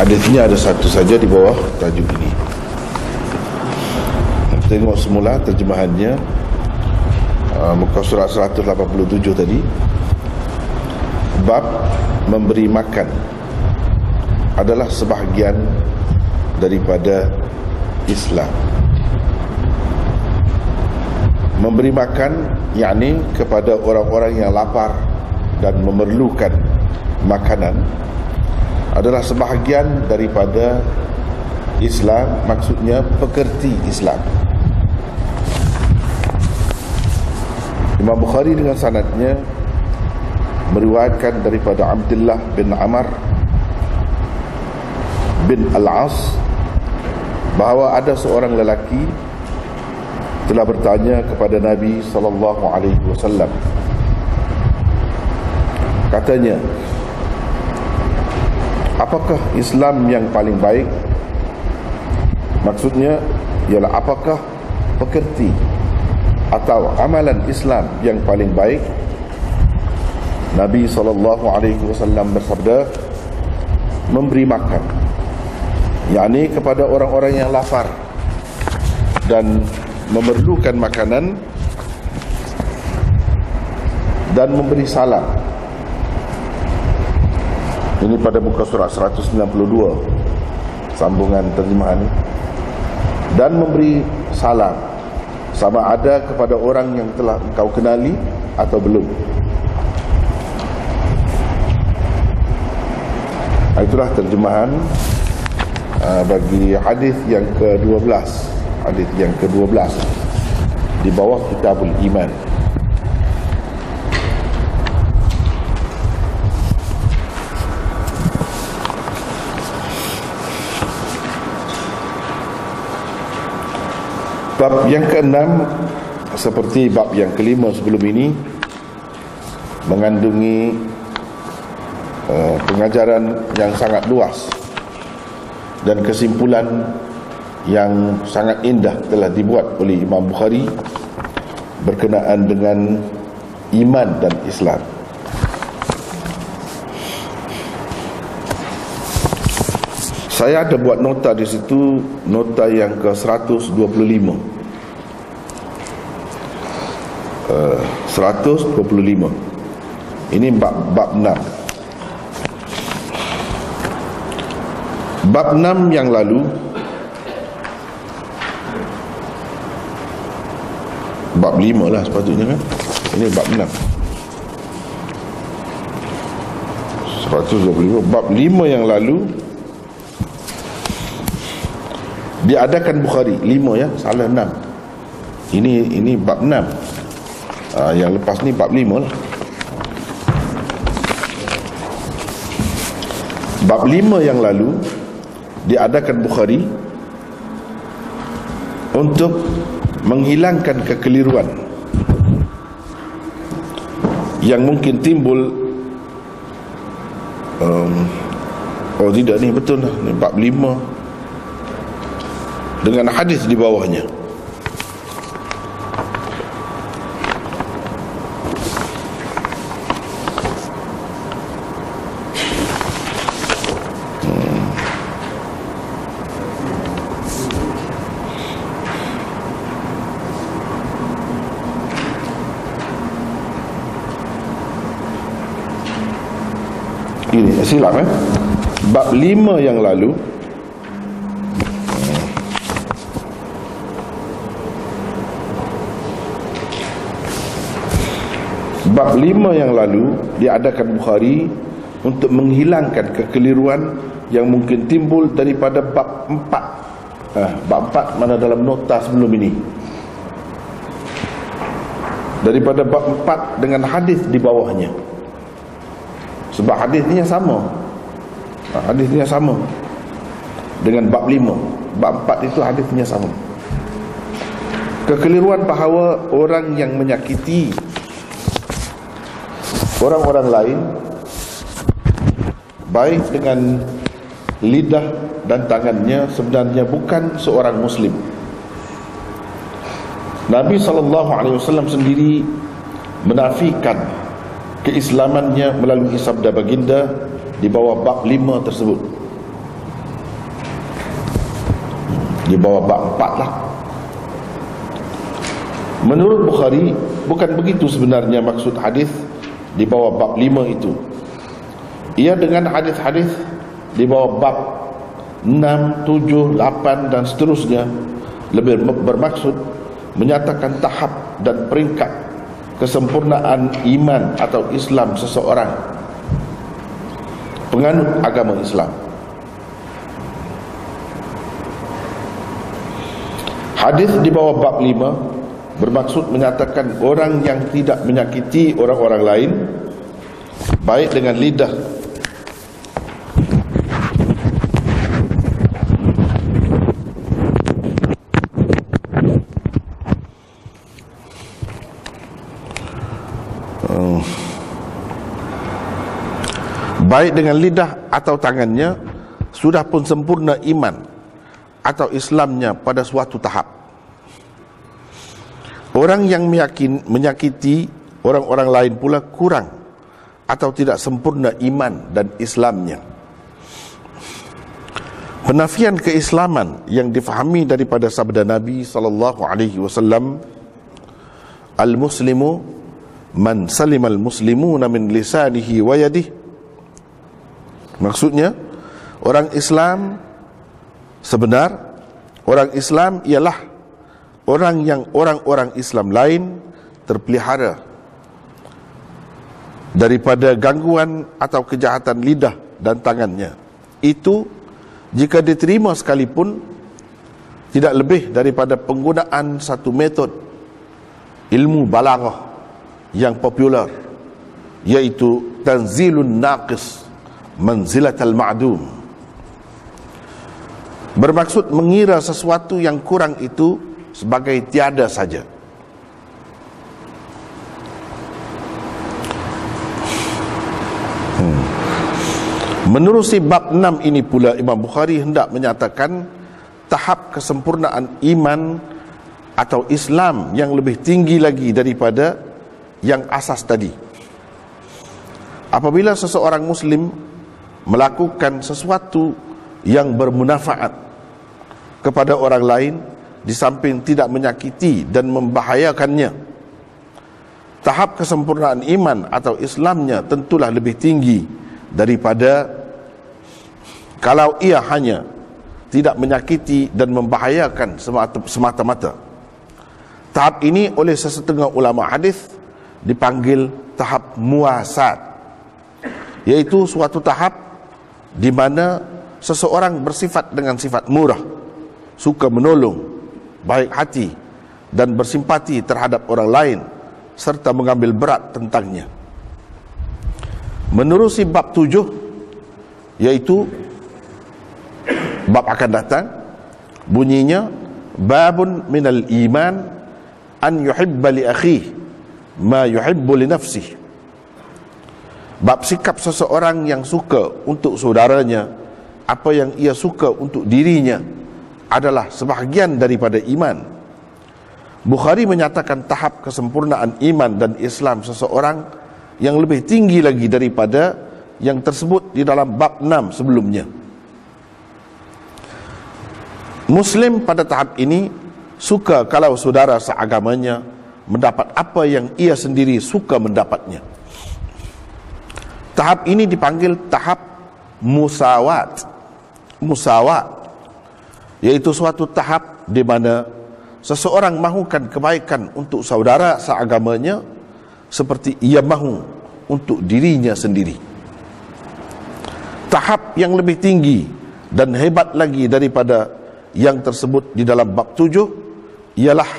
Hadisnya ada satu saja di bawah tajuk ini. Tengok semula terjemahannya, muka surat 187 tadi. Bab memberi makan adalah sebahagian daripada Islam. Memberi makan yakni kepada orang-orang yang lapar dan memerlukan makanan adalah sebahagian daripada Islam, maksudnya pekerti Islam. Imam Bukhari dengan sanadnya meriwayatkan daripada Abdullah bin Amr bin Al-As bahawa ada seorang lelaki telah bertanya kepada Nabi SAW. Katanya, apakah Islam yang paling baik? Maksudnya ialah apakah pekerti atau amalan Islam yang paling baik? Nabi SAW bersabda, memberi makan, yakni kepada orang-orang yang lapar dan memerlukan makanan, dan memberi salam. Ini pada muka surat 192 sambungan terjemahan ini. Dan memberi salam, sama ada kepada orang yang telah engkau kenali atau belum. Itulah terjemahan bagi hadis yang ke-12. Hadis yang ke-12 di bawah Kitabul Iman. Bab yang ke-6 seperti bab yang ke-5 sebelum ini mengandungi pengajaran yang sangat luas dan kesimpulan yang sangat indah telah dibuat oleh Imam Bukhari berkenaan dengan iman dan Islam. Saya ada buat nota di situ, nota yang ke-125. 125. Ini bab 6. Bab 6 yang lalu, bab 5 lah sepatutnya kan. Ini bab 6. 125. Bab 5 yang lalu diadakan Bukhari. 5 ya, salah 6. Ini bab 6. Yang lepas ni bab 5 lah. Bab 5 yang lalu diadakan Bukhari untuk menghilangkan kekeliruan yang mungkin timbul. Oh tidak, ni betul lah, ni bab 5 dengan hadis di bawahnya. Ini silap bab 5 yang lalu diadakan Bukhari untuk menghilangkan kekeliruan yang mungkin timbul daripada bab 4. Bab 4 mana dalam nota sebelum ini, daripada bab 4 dengan hadis di bawahnya. Sebab hadisnya sama. Hadisnya sama dengan bab 5. Bab 4 itu hadisnya sama. Kekeliruan bahawa orang yang menyakiti orang-orang lain baik dengan lidah dan tangannya sebenarnya bukan seorang Muslim. Nabi SAW sendiri menafikan keislamannya melalui sabda baginda di bawah bab 5 tersebut. di bawah bab 4 lah. Menurut Bukhari, bukan begitu sebenarnya maksud hadis di bawah bab 5 itu. Ia dengan hadis-hadis di bawah bab 6, 7, 8 dan seterusnya lebih bermaksud menyatakan tahap dan peringkat kesempurnaan iman atau Islam seseorang penganut agama Islam. Hadis di bawah bab 5 bermaksud menyatakan orang yang tidak menyakiti orang-orang lain baik dengan lidah atau tangannya, sudah pun sempurna iman atau Islamnya pada suatu tahap. Orang yang menyakiti orang-orang lain pula kurang atau tidak sempurna iman dan Islamnya. Penafian keislaman yang difahami daripada sabda Nabi SAW, al-muslimu man salimal muslimuna min lisanihi wa yadihi. Maksudnya, orang Islam sebenar, orang Islam ialah orang yang orang-orang Islam lain terpelihara daripada gangguan atau kejahatan lidah dan tangannya. Itu jika diterima sekalipun tidak lebih daripada penggunaan satu metod ilmu balaghah yang popular, iaitu tanzilun naqis manzilatal ma'dum, bermaksud mengira sesuatu yang kurang itu sebagai tiada saja. Menerusi bab 6 ini pula, Imam Bukhari hendak menyatakan tahap kesempurnaan iman atau Islam yang lebih tinggi lagi daripada yang asas tadi. Apabila seseorang Muslim melakukan sesuatu yang bermanfaat kepada orang lain di samping tidak menyakiti dan membahayakannya, tahap kesempurnaan iman atau Islamnya tentulah lebih tinggi daripada kalau ia hanya tidak menyakiti dan membahayakan semata-mata. Tahap ini oleh sesetengah ulama hadis dipanggil tahap muasat, iaitu suatu tahap di mana seseorang bersifat dengan sifat murah, suka menolong, baik hati dan bersimpati terhadap orang lain serta mengambil berat tentangnya. Menerusi bab 7, iaitu bab akan datang, bunyinya babun minal iman an yuhibba li akhihi ma yuhibbu li nafsihi. Bab sikap seseorang yang suka untuk saudaranya apa yang ia suka untuk dirinya adalah sebahagian daripada iman. Bukhari menyatakan tahap kesempurnaan iman dan Islam seseorang yang lebih tinggi lagi daripada yang tersebut di dalam bab 6 sebelumnya. Muslim pada tahap ini suka kalau saudara seagamanya mendapat apa yang ia sendiri suka mendapatnya. Tahap ini dipanggil tahap musawat, iaitu suatu tahap di mana seseorang mahukan kebaikan untuk saudara seagamanya seperti ia mahu untuk dirinya sendiri. Tahap yang lebih tinggi dan hebat lagi daripada yang tersebut di dalam bab 7 ialah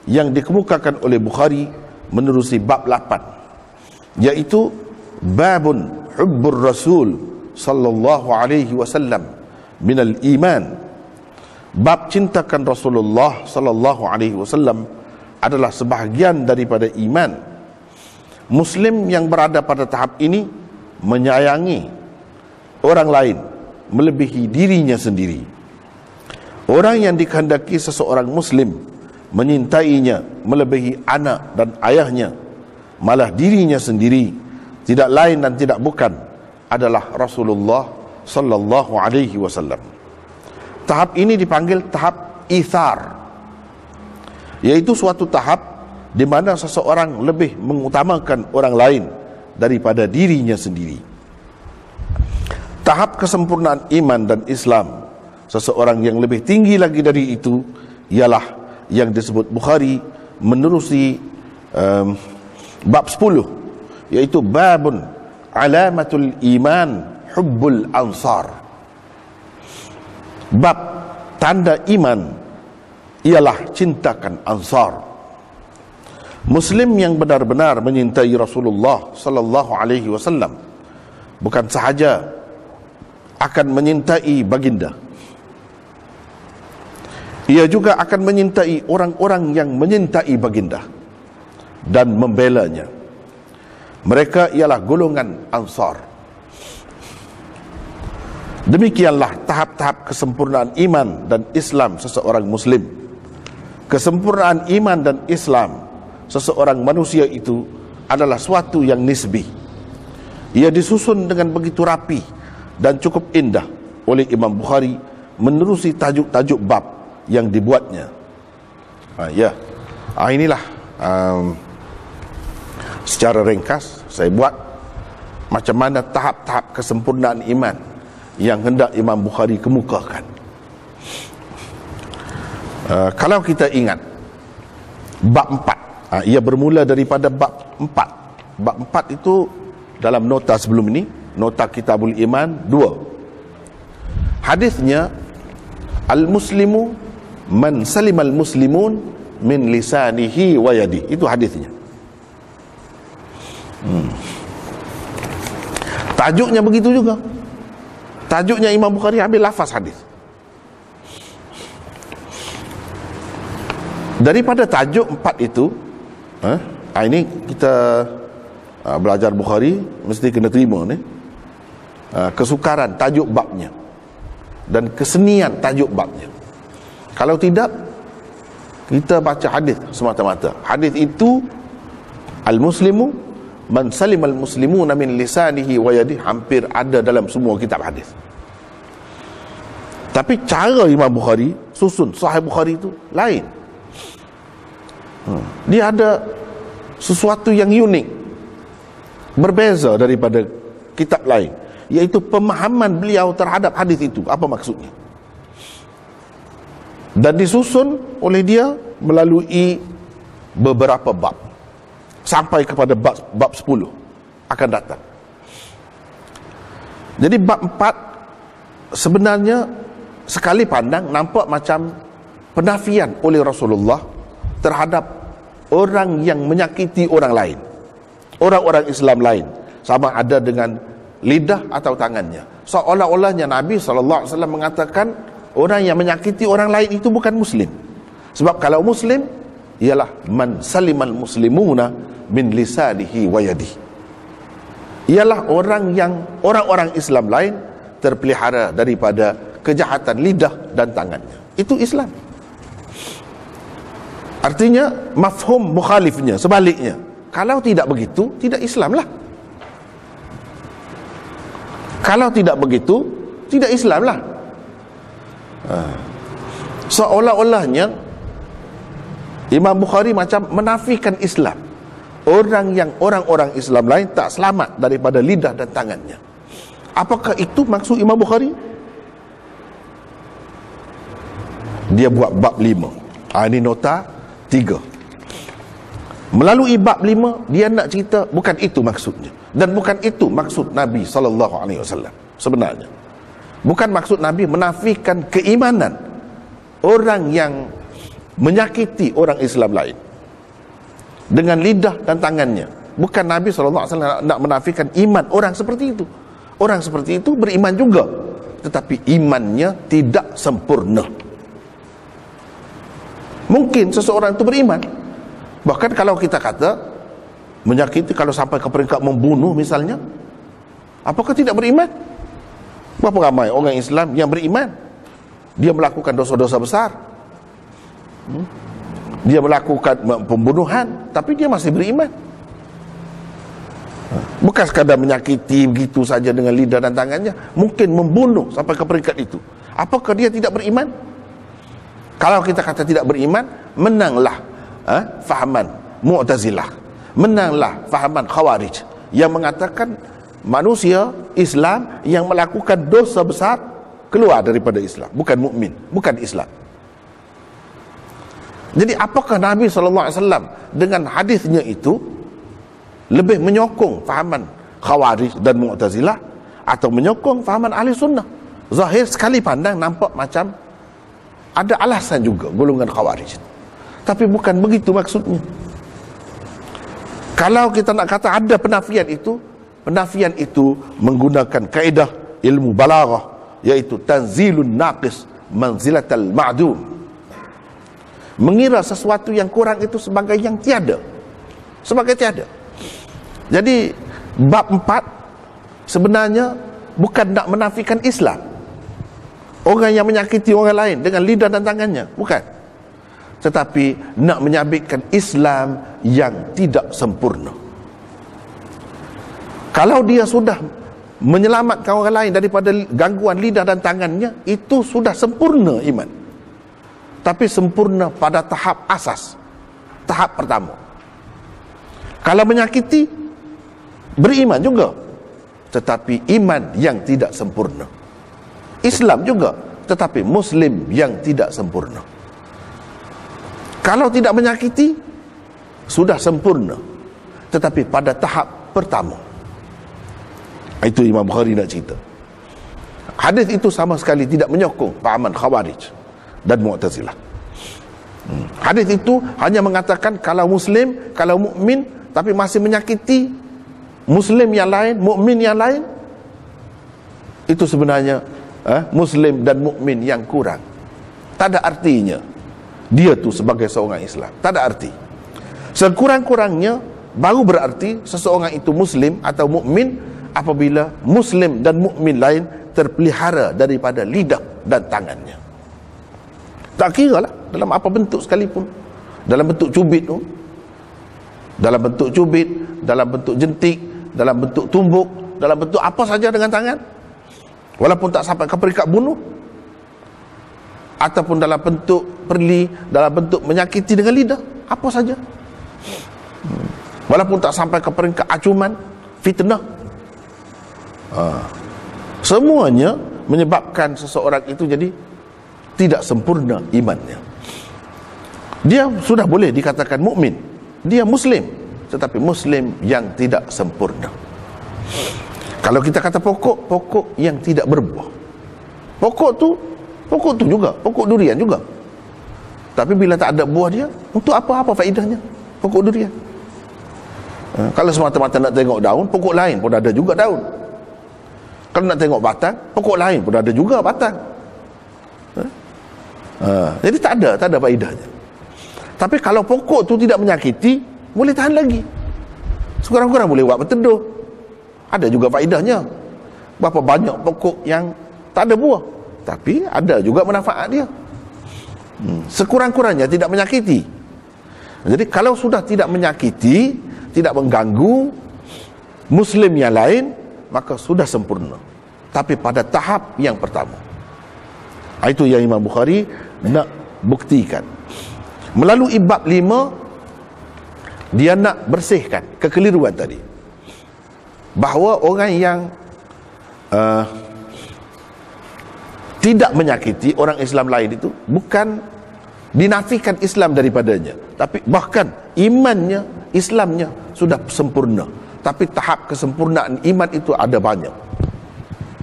yang dikemukakan oleh Bukhari menerusi bab 8, iaitu babun hubbur rasul sallallahu alaihi wasallam minal iman. Bab cintakan Rasulullah sallallahu alaihi wasallam adalah sebahagian daripada iman. Muslim yang berada pada tahap ini menyayangi orang lain melebihi dirinya sendiri. Orang yang dikehendaki seseorang Muslim menyintainya melebihi anak dan ayahnya, malah dirinya sendiri, tidak lain dan tidak bukan adalah Rasulullah sallallahu alaihi wasallam. Tahap ini dipanggil tahap ithar, yaitu suatu tahap di mana seseorang lebih mengutamakan orang lain daripada dirinya sendiri. Tahap kesempurnaan iman dan Islam, seseorang yang lebih tinggi lagi dari itu ialah yang disebut Bukhari menerusi bab 10, yaitu babun alamatul iman hubbul ansar. Bab tanda iman ialah cintakan Ansar. Muslim yang benar-benar menyintai Rasulullah sallallahu alaihi wasallam bukan sahaja akan menyintai baginda, ia juga akan menyintai orang-orang yang menyintai baginda dan membelanya. Mereka ialah golongan Ansar. Demikianlah tahap-tahap kesempurnaan iman dan Islam seseorang Muslim. Kesempurnaan iman dan Islam seseorang manusia itu adalah suatu yang nisbi. Ia disusun dengan begitu rapi dan cukup indah oleh Imam Bukhari menerusi tajuk-tajuk bab yang dibuatnya. Inilah secara ringkas saya buat macam mana tahap-tahap kesempurnaan iman yang hendak Imam Bukhari kemukakan. Kalau kita ingat bab 4, ia bermula daripada bab 4. Bab 4 itu dalam nota sebelum ini, nota Kitabul Iman 2. Hadisnya, al-muslimu man salimal muslimun min lisanihi wa yadi. Itu hadisnya. Tajuknya begitu juga. Tajuknya Imam Bukhari ambil lafaz hadis. Daripada tajuk 4 itu, ini kita belajar Bukhari mesti kena terima ni, kesukaran tajuk babnya dan kesenian tajuk babnya. Kalau tidak, kita baca hadis semata-mata. Hadis itu al-muslimu man salimal muslimuna min lisanihi wa yadihi, hampir ada dalam semua kitab hadis. Tapi cara Imam Bukhari susun Sahih Bukhari itu lain. Dia ada sesuatu yang unik, berbeza daripada kitab lain, iaitu pemahaman beliau terhadap hadis itu, apa maksudnya. Dan disusun oleh dia melalui beberapa bab sampai kepada bab 10 akan datang. Jadi bab 4 sebenarnya sekali pandang nampak macam penafian oleh Rasulullah terhadap orang yang menyakiti orang lain, orang-orang Islam lain, sama ada dengan lidah atau tangannya. Seolah-olahnya Nabi SAW mengatakan orang yang menyakiti orang lain itu bukan Muslim. Sebab kalau Muslim ialah man salimal muslimuna min lisanihi wa yadihi, ialah orang-orang Islam lain terpelihara daripada kejahatan lidah dan tangannya. Itu Islam. Artinya mafhum mukhalifnya, sebaliknya, kalau tidak begitu, tidak Islam lah. Kalau tidak begitu, tidak Islam lah. Seolah-olahnya Imam Bukhari macam menafikan Islam. Orang-orang Islam lain tak selamat daripada lidah dan tangannya. Apakah itu maksud Imam Bukhari? Dia buat bab 5. Ini nota 3. Melalui bab 5 dia nak cerita bukan itu maksudnya, dan bukan itu maksud Nabi SAW sebenarnya. Bukan maksud Nabi menafikan keimanan orang yang menyakiti orang Islam lain dengan lidah dan tangannya. Bukan Nabi SAW nak menafikan iman orang seperti itu. Orang seperti itu beriman juga, tetapi imannya tidak sempurna. Mungkin seseorang itu beriman, bahkan kalau kita kata menyakiti, kalau sampai ke peringkat membunuh misalnya, apakah tidak beriman? Berapa ramai orang Islam yang beriman, dia melakukan dosa-dosa besar, dia melakukan pembunuhan, tapi dia masih beriman. Bukan sekadar menyakiti begitu saja dengan lidah dan tangannya, mungkin membunuh sampai ke peringkat itu. Apakah dia tidak beriman? Kalau kita kata tidak beriman, menanglah fahaman Mu'tazilah, menanglah fahaman Khawarij yang mengatakan manusia Islam yang melakukan dosa besar keluar daripada Islam, bukan mukmin, bukan Islam. Jadi apakah Nabi SAW dengan hadisnya itu lebih menyokong fahaman Khawarij dan Mu'tazilah atau menyokong fahaman Ahli Sunnah? Zahir sekali pandang nampak macam ada alasan juga golongan Khawarij, tapi bukan begitu maksudnya. Kalau kita nak kata ada penafian itu menggunakan kaedah ilmu balaghah, iaitu tanzilun naqis manzilatal ma'dum, mengira sesuatu yang kurang itu sebagai yang tiada, sebagai tiada. Jadi bab 4 sebenarnya bukan nak menafikan Islam, orang yang menyakiti orang lain dengan lidah dan tangannya, bukan, tetapi nak menyabitkan Islam yang tidak sempurna. Kalau dia sudah menyelamatkan orang lain daripada gangguan lidah dan tangannya, itu sudah sempurna iman. Tapi sempurna pada tahap asas, tahap pertama. Kalau menyakiti, beriman juga, tetapi iman yang tidak sempurna. Islam juga, tetapi Muslim yang tidak sempurna. Kalau tidak menyakiti, sudah sempurna, tetapi pada tahap pertama. Itu Imam Bukhari nak cerita. Hadis itu sama sekali tidak menyokong fahaman Khawarij dan Mu'tazilah. Hadis itu hanya mengatakan kalau Muslim, kalau mukmin tapi masih menyakiti Muslim yang lain, mukmin yang lain, itu sebenarnya Muslim dan mukmin yang kurang. Tak ada artinya dia tu sebagai seorang Islam, tak ada arti. Sekurang-kurangnya baru berarti seseorang itu Muslim atau mukmin apabila Muslim dan mukmin lain terpelihara daripada lidah dan tangannya. Tak kira lah dalam apa bentuk sekalipun, dalam bentuk cubit tu, dalam bentuk cubit, dalam bentuk jentik, dalam bentuk tumbuk, dalam bentuk apa saja dengan tangan, walaupun tak sampai ke peringkat bunuh, ataupun dalam bentuk perli, dalam bentuk menyakiti dengan lidah, apa saja, walaupun tak sampai ke peringkat acuman, fitnah, semuanya menyebabkan seseorang itu jadi tidak sempurna imannya. Dia sudah boleh dikatakan mukmin, dia Muslim, tetapi Muslim yang tidak sempurna. Kalau kita kata pokok yang tidak berbuah, pokok tu juga, pokok durian juga, tapi bila tak ada buah dia, untuk apa faedahnya pokok durian? Kalau semata-mata nak tengok daun, pokok lain pun ada juga daun. Kalau nak tengok batang, pokok lain pun ada juga batang. Jadi tak ada faedahnya. Tapi kalau pokok tu tidak menyakiti, boleh tahan lagi, sekurang-kurang boleh buat berteduh, ada juga faedahnya. Berapa banyak pokok yang tak ada buah, tapi ada juga manfaat dia. Sekurang-kurangnya tidak menyakiti. Jadi kalau sudah tidak menyakiti, tidak mengganggu Muslim yang lain, maka sudah sempurna. Tapi pada tahap yang pertama. Itu yang Imam Bukhari nak buktikan. Melalui bab 5, dia nak bersihkan kekeliruan tadi, bahawa orang yang tidak menyakiti orang Islam lain itu bukan dinafikan Islam daripadanya, tapi bahkan imannya, Islamnya sudah sempurna. Tapi tahap kesempurnaan iman itu ada banyak.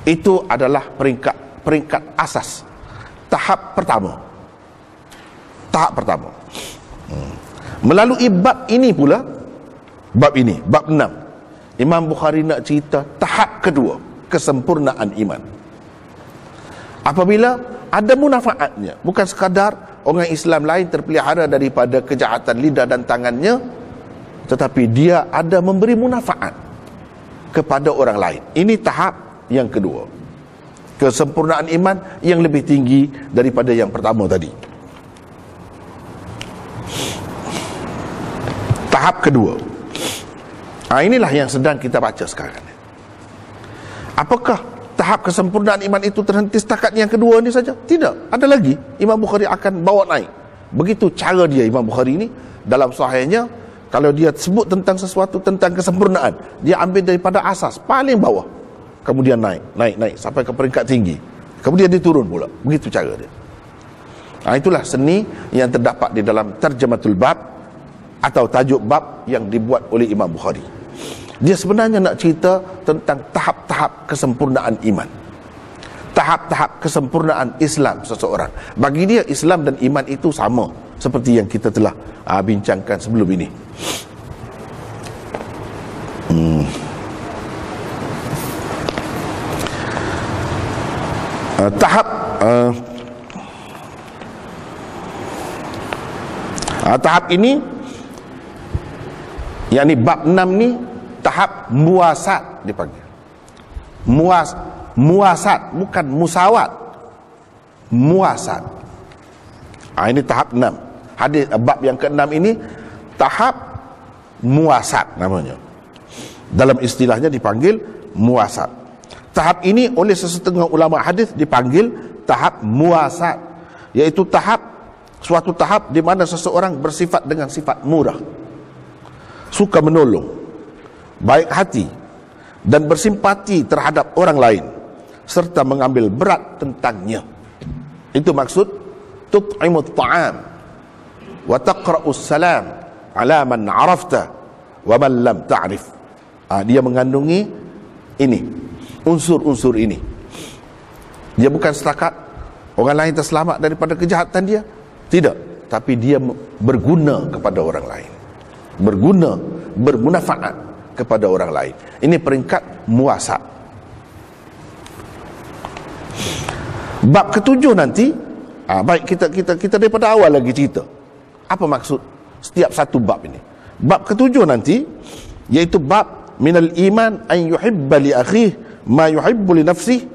Itu adalah peringkat asas, tahap pertama. Tahap pertama. Melalui bab ini pula, bab 6, Imam Bukhari nak cerita tahap kedua, kesempurnaan iman. Apabila ada munafaatnya, bukan sekadar orang Islam lain terpelihara daripada kejahatan lidah dan tangannya, tetapi dia ada memberi munafaat kepada orang lain. Ini tahap yang kedua, kesempurnaan iman yang lebih tinggi daripada yang pertama tadi. Tahap kedua, inilah yang sedang kita baca sekarang. Apakah tahap kesempurnaan iman itu terhenti setakat yang kedua ni saja? Tidak, ada lagi. Imam Bukhari akan bawa naik. Begitu cara dia Imam Bukhari ni dalam sahihnya. Kalau dia sebut tentang sesuatu, tentang kesempurnaan, dia ambil daripada asas paling bawah, kemudian naik sampai ke peringkat tinggi, kemudian dia turun pula. Begitu cara dia. Itulah seni yang terdapat di dalam Tarjamatul Bab atau tajuk bab yang dibuat oleh Imam Bukhari. Dia sebenarnya nak cerita tentang tahap-tahap kesempurnaan iman, tahap-tahap kesempurnaan Islam seseorang. Bagi dia, Islam dan iman itu sama, seperti yang kita telah bincangkan sebelum ini. Tahap ini, yakni bab 6 ni, tahap muasat dipanggil. Muasat, bukan musawat. Muasat. Ini tahap 6. Hadis bab yang ke-6 ini tahap muasat namanya. Dalam istilahnya dipanggil muasat. Tahap ini oleh sesetengah ulama hadis dipanggil tahap muasat, iaitu suatu tahap di mana seseorang bersifat dengan sifat murah, suka menolong, baik hati dan bersimpati terhadap orang lain, serta mengambil berat tentangnya. Itu maksud tut'imut ta'am wa taqra'us salam ala man 'arafta wa man lam ta'rif. Dia mengandungi ini, unsur-unsur ini. Dia bukan setakat orang lain terselamat daripada kejahatan dia, tidak, tapi dia berguna kepada orang lain, bermanfaat kepada orang lain. Ini peringkat muasat. Bab ke-7 nanti, baik kita daripada awal lagi cerita apa maksud setiap satu bab ini. Bab ke-7 nanti, iaitu bab minal iman an yuhibba li akhihi ma yuhibbu li nafsihi.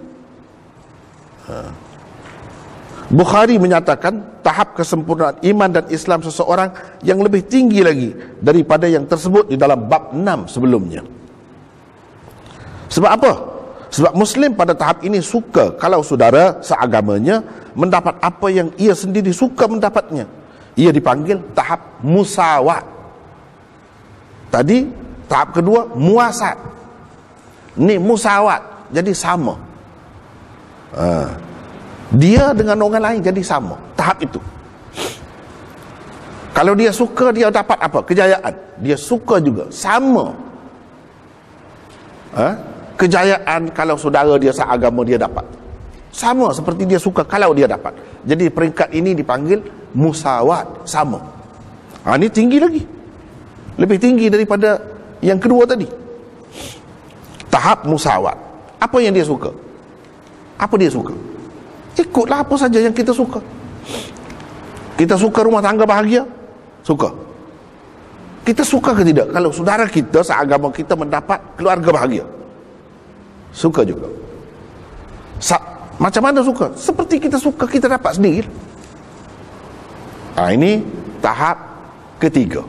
Bukhari menyatakan tahap kesempurnaan iman dan Islam seseorang yang lebih tinggi lagi daripada yang tersebut di dalam bab 6 sebelumnya. Sebab apa? Sebab Muslim pada tahap ini suka kalau saudara seagamanya mendapat apa yang ia sendiri suka mendapatnya. Ia dipanggil tahap musawat. Tadi tahap kedua muasat. Ni musawat, jadi sama. Dia dengan orang lain jadi sama. Tahap itu. Kalau dia suka, dia dapat apa? Kejayaan. Dia suka juga, sama. Kejayaan kalau saudara dia seagama dia dapat, sama seperti dia suka kalau dia dapat. Jadi peringkat ini dipanggil musawat, sama. Ini tinggi lagi, lebih tinggi daripada yang kedua tadi. Tahap musawat. Apa yang dia suka? Apa dia suka? Ikutlah apa saja yang kita suka. Kita suka rumah tangga bahagia? Suka. Kita suka ke tidak kalau saudara kita seagama kita mendapat keluarga bahagia? Suka juga. Macam mana suka? Seperti kita suka, kita dapat sendiri. Ini tahap ketiga,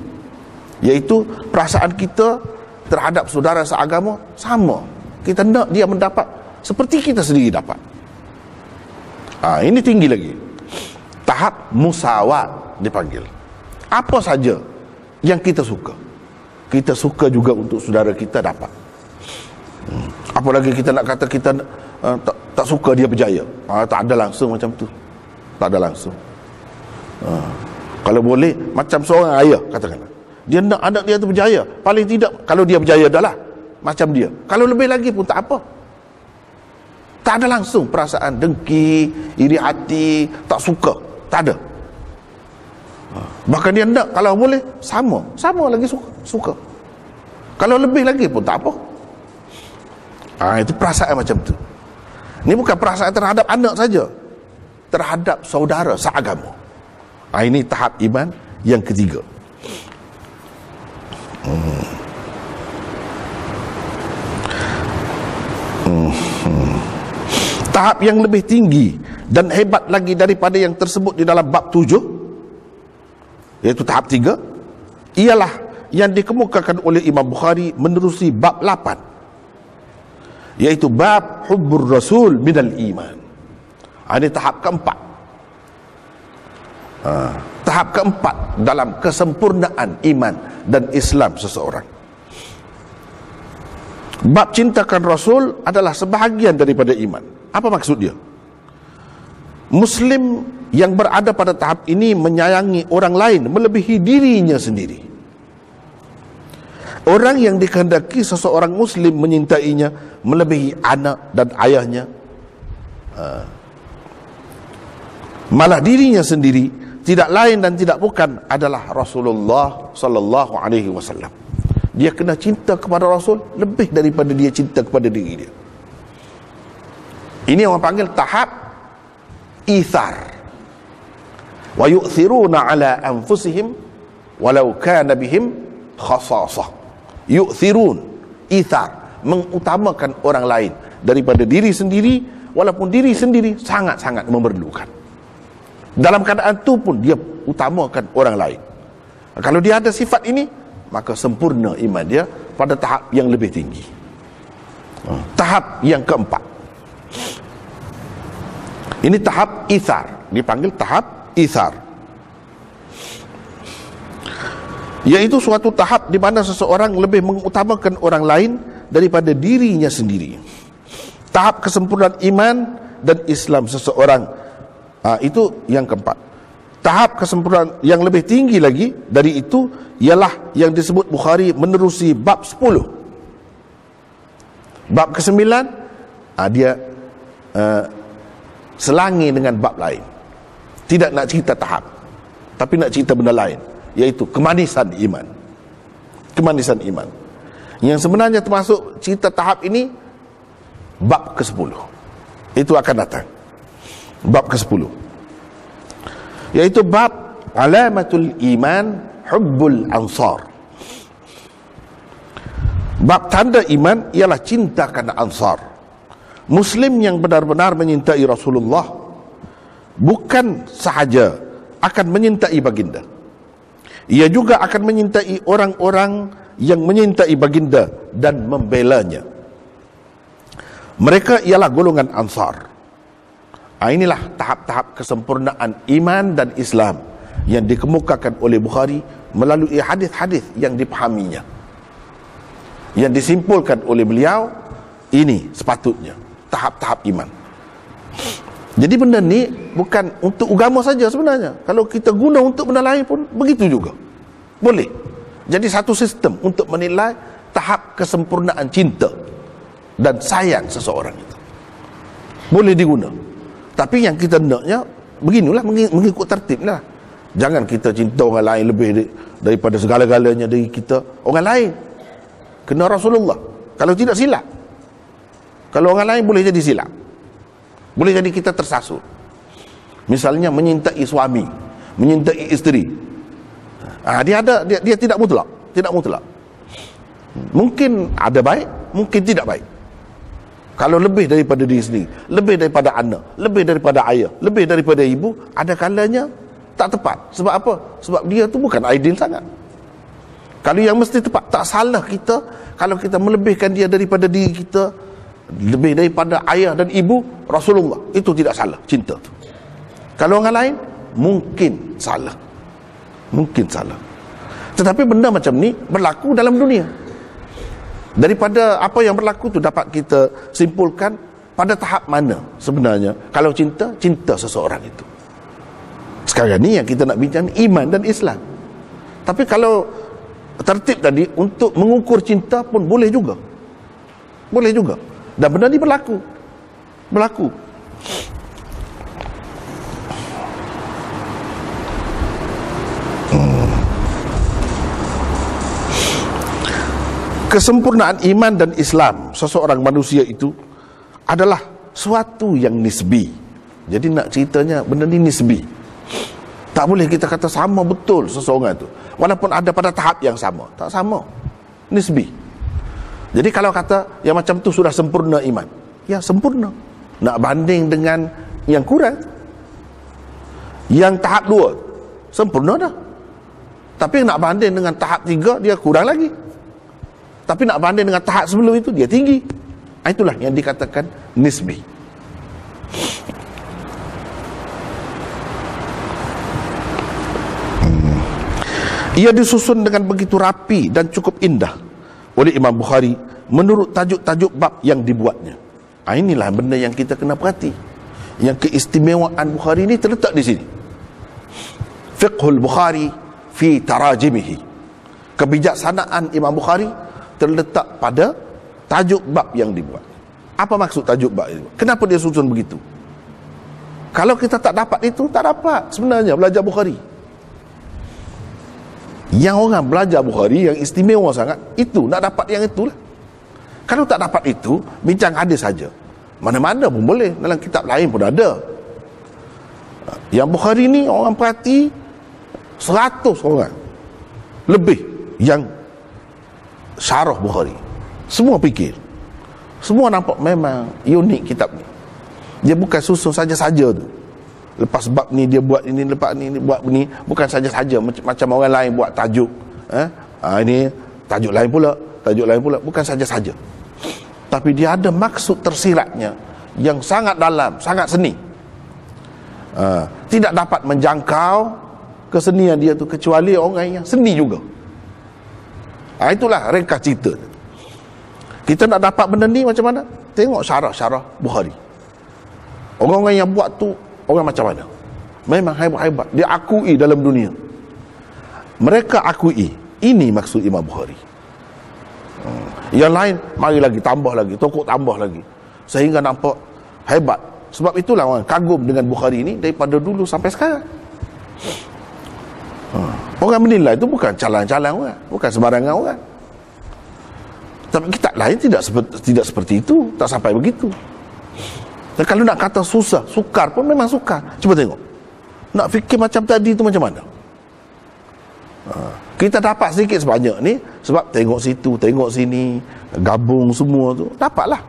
iaitu perasaan kita terhadap saudara seagama sama. Kita nak dia mendapat seperti kita sendiri dapat. Ini tinggi lagi. Tahap musawat dipanggil. Apa saja yang kita suka, kita suka juga untuk saudara kita dapat. Apalagi kita nak kata kita tak suka dia berjaya, tak ada langsung macam tu. Tak ada langsung. Kalau boleh macam seorang ayah, katakanlah dia nak anak dia tu berjaya, paling tidak kalau dia berjaya dah lah macam dia, kalau lebih lagi pun tak apa. Tak ada langsung perasaan dengki, iri hati, tak suka, tak ada. Bahkan dia nak kalau boleh sama lagi suka. Kalau lebih lagi pun tak apa. Itu perasaan macam tu. Ini bukan perasaan terhadap anak saja, terhadap saudara seagama. Ini tahap iman yang ketiga. Tahap yang lebih tinggi dan hebat lagi daripada yang tersebut di dalam bab 7, iaitu tahap 3, ialah yang dikemukakan oleh Imam Bukhari menerusi bab 8, Iaitu bab hubbur rasul minal iman. Ini tahap keempat. Tahap keempat dalam kesempurnaan iman dan Islam seseorang. Bab cintakan Rasul adalah sebahagian daripada iman. Apa maksud dia? Muslim yang berada pada tahap ini menyayangi orang lain melebihi dirinya sendiri. Orang yang dikehendaki seseorang Muslim menyintainya melebihi anak dan ayahnya, malah dirinya sendiri, tidak lain dan tidak bukan adalah Rasulullah sallallahu alaihi wasallam. Dia kena cinta kepada Rasul lebih daripada dia cinta kepada diri dia. Ini yang orang panggil tahap ithar. Wa yu'thiruna ala anfusihim walau kana bihim khasasah. Yu'thirun, ithar, mengutamakan orang lain daripada diri sendiri, walaupun diri sendiri sangat-sangat memerlukan. Dalam keadaan itu pun dia utamakan orang lain. Kalau dia ada sifat ini, maka sempurna iman dia pada tahap yang lebih tinggi. Tahap yang keempat. Ini tahap ithar, dipanggil tahap ithar. Iaitu suatu tahap di mana seseorang lebih mengutamakan orang lain daripada dirinya sendiri. Tahap kesempurnaan iman dan Islam seseorang, itu yang keempat. Tahap kesempurnaan yang lebih tinggi lagi dari itu ialah yang disebut Bukhari menerusi bab 10. Bab ke-9, dia selangi dengan bab lain. Tidak nak cerita tahap, tapi nak cerita benda lain, iaitu kemanisan iman. Kemanisan iman yang sebenarnya termasuk cerita tahap ini, bab ke-10 itu akan datang. Bab ke-10 iaitu bab alamatul iman hubbul ansar. Bab tanda iman ialah cinta kerana ansar. Muslim yang benar-benar menyintai Rasulullah bukan sahaja akan menyintai baginda, ia juga akan menyintai orang-orang yang menyintai baginda dan membelanya. Mereka ialah golongan ansar. Inilah tahap-tahap kesempurnaan iman dan Islam yang dikemukakan oleh Bukhari melalui hadis-hadis yang dipahaminya, yang disimpulkan oleh beliau. Ini sepatutnya tahap-tahap iman. Jadi benda ni bukan untuk agama saja sebenarnya. Kalau kita guna untuk benda lain pun begitu juga boleh. Jadi satu sistem untuk menilai tahap kesempurnaan cinta dan sayang seseorang itu boleh diguna. Tapi yang kita naknya beginilah, mengikut tertib lah. Jangan kita cinta orang lain lebih daripada segala-galanya dari kita. Orang lain kena Rasulullah. Kalau tidak silap. Kalau orang lain boleh jadi silap, boleh jadi kita tersasut. Misalnya menyintai suami, menyintai isteri, dia tidak mutlak. Tidak mutlak. Mungkin ada baik, mungkin tidak baik. Kalau lebih daripada diri sendiri, lebih daripada anak, lebih daripada ayah, lebih daripada ibu, ada kalanya tak tepat. Sebab apa? Sebab dia tu bukan ideal sangat. Kalau yang mesti tepat, tak salah kita kalau kita melebihkan dia daripada diri kita, lebih daripada ayah dan ibu, Rasulullah. Itu tidak salah cinta tu. Kalau orang lain, mungkin salah. Mungkin salah. Tetapi benda macam ni berlaku dalam dunia. Daripada apa yang berlaku tu dapat kita simpulkan pada tahap mana sebenarnya kalau cinta seseorang itu. Sekarang ni yang kita nak bincang iman dan Islam. Tapi kalau tertib tadi untuk mengukur cinta pun boleh juga. Boleh juga. Dan benda ni berlaku. Kesempurnaan iman dan Islam seseorang manusia itu adalah suatu yang nisbi. Jadi nak ceritanya benda ni nisbi. Tak boleh kita kata sama betul seseorang itu, walaupun ada pada tahap yang sama. Tak sama. Nisbi. Jadi kalau kata yang macam tu sudah sempurna iman, ya sempurna. Nak banding dengan yang kurang, yang tahap 2 sempurna dah. Tapi nak banding dengan tahap 3, dia kurang lagi. Tapi nak banding dengan tahap sebelum itu, dia tinggi. Itulah yang dikatakan nisbi. Ia disusun dengan begitu rapi dan cukup indah oleh Imam Bukhari menurut tajuk-tajuk bab yang dibuatnya. Inilah benda yang kita kena perhati. Yang keistimewaan Bukhari ini terletak di sini. Fiqhul Bukhari fi tarajimihi. Kebijaksanaan Imam Bukhari terletak pada tajuk bab yang dibuat. Apa maksud tajuk bab itu? Kenapa dia susun begitu? Kalau kita tak dapat itu, tak dapat sebenarnya belajar Bukhari. Yang orang belajar Bukhari yang istimewa sangat, itu nak dapat yang itulah. Kalau tak dapat itu, bincang hadis saja. Mana-mana pun boleh, dalam kitab lain pun ada. Yang Bukhari ni orang perhati 100 orang lebih yang syarah Bukhari. Semua fikir, semua nampak memang unik kitab ni. Dia bukan susun saja-saja tu. Lepas bab ni dia buat ini, lepas ni dia buat ni. Bukan saja-saja macam orang lain buat tajuk. Ini tajuk lain pula, tajuk lain pula. Bukan saja-saja. Tapi dia ada maksud tersiratnya yang sangat dalam, sangat seni. Tidak dapat menjangkau kesenian dia tu kecuali orang yang seni juga. Itulah ringkas cerita. Kita nak dapat benda ni macam mana? Tengok syarah-syarah Bukhari. Orang-orang yang buat tu orang macam mana? Memang hebat-hebat. Dia akui dalam dunia. Mereka akui. Ini maksud Imam Bukhari. Yang lain, mari lagi, tambah lagi, tokok tambah lagi. Sehingga nampak hebat. Sebab itulah orang kagum dengan Bukhari ini daripada dulu sampai sekarang. Orang menilai itu bukan calang-calang orang. Bukan sembarangan orang. Tapi kitab lain tidak seperti itu. Tak sampai begitu. Dan kalau nak kata susah, sukar pun memang sukar. Cuba tengok. Nak fikir macam tadi itu macam mana? Kita dapat sedikit sebanyak ni sebab tengok situ, tengok sini, gabung semua tu. Dapatlah.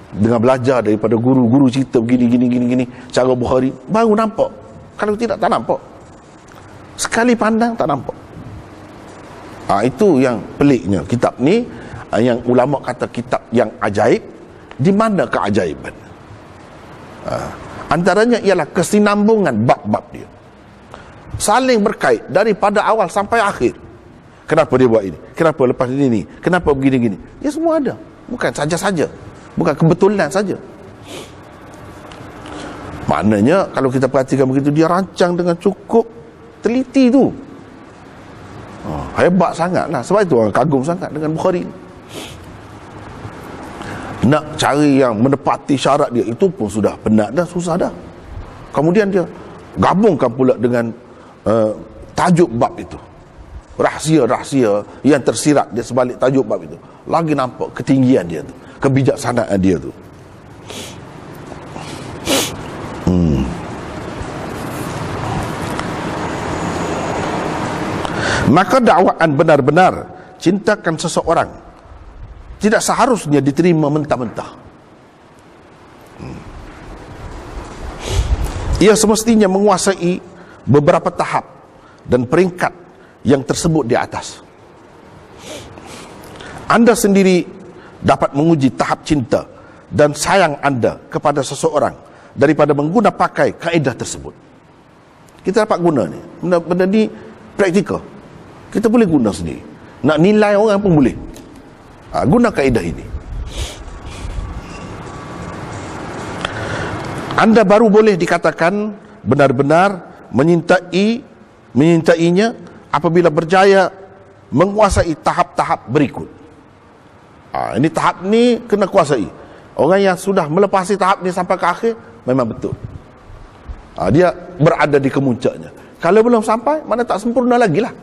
Dengan belajar daripada guru-guru cerita begini, cara Bukhari, baru nampak. Kalau tidak, tak nampak. Sekali pandang, tak nampak. Itu yang peliknya. Kitab ni, yang ulama kata kitab yang ajaib. Di mana keajaiban? Antaranya ialah kesinambungan bab-bab dia, saling berkait daripada awal sampai akhir. Kenapa dia buat ini? Kenapa lepas ini? Kenapa begini-gini? Ya semua ada. Bukan saja-saja, bukan kebetulan saja. Maknanya kalau kita perhatikan begitu, dia rancang dengan cukup teliti tu. Hebat sangatlah. Sebab itu orang kagum sangat dengan Bukhari. Nak cari yang menepati syarat dia, itu pun sudah penat dah, susah dah. Kemudian dia gabungkan pula dengan tajuk bab itu. Rahsia-rahsia yang tersirat di sebalik tajuk bab itu. Lagi nampak ketinggian dia tu, kebijaksanaan dia tu. Maka dakwaan benar-benar cintakan seseorang tidak seharusnya diterima mentah-mentah. Ia semestinya menguasai beberapa tahap dan peringkat yang tersebut di atas. Anda sendiri dapat menguji tahap cinta dan sayang anda kepada seseorang daripada mengguna pakai kaedah tersebut. Kita dapat guna ni. Benda ni praktikal. Kita boleh guna sendiri. Nak nilai orang pun boleh. Guna kaedah ini. Anda baru boleh dikatakan benar-benar menyintainya apabila berjaya menguasai tahap-tahap berikut. Ini tahap ni kena kuasai. Orang yang sudah melepasi tahap ni sampai ke akhir, memang betul. Dia berada di kemuncaknya. Kalau belum sampai, mana tak sempurna lagi lah.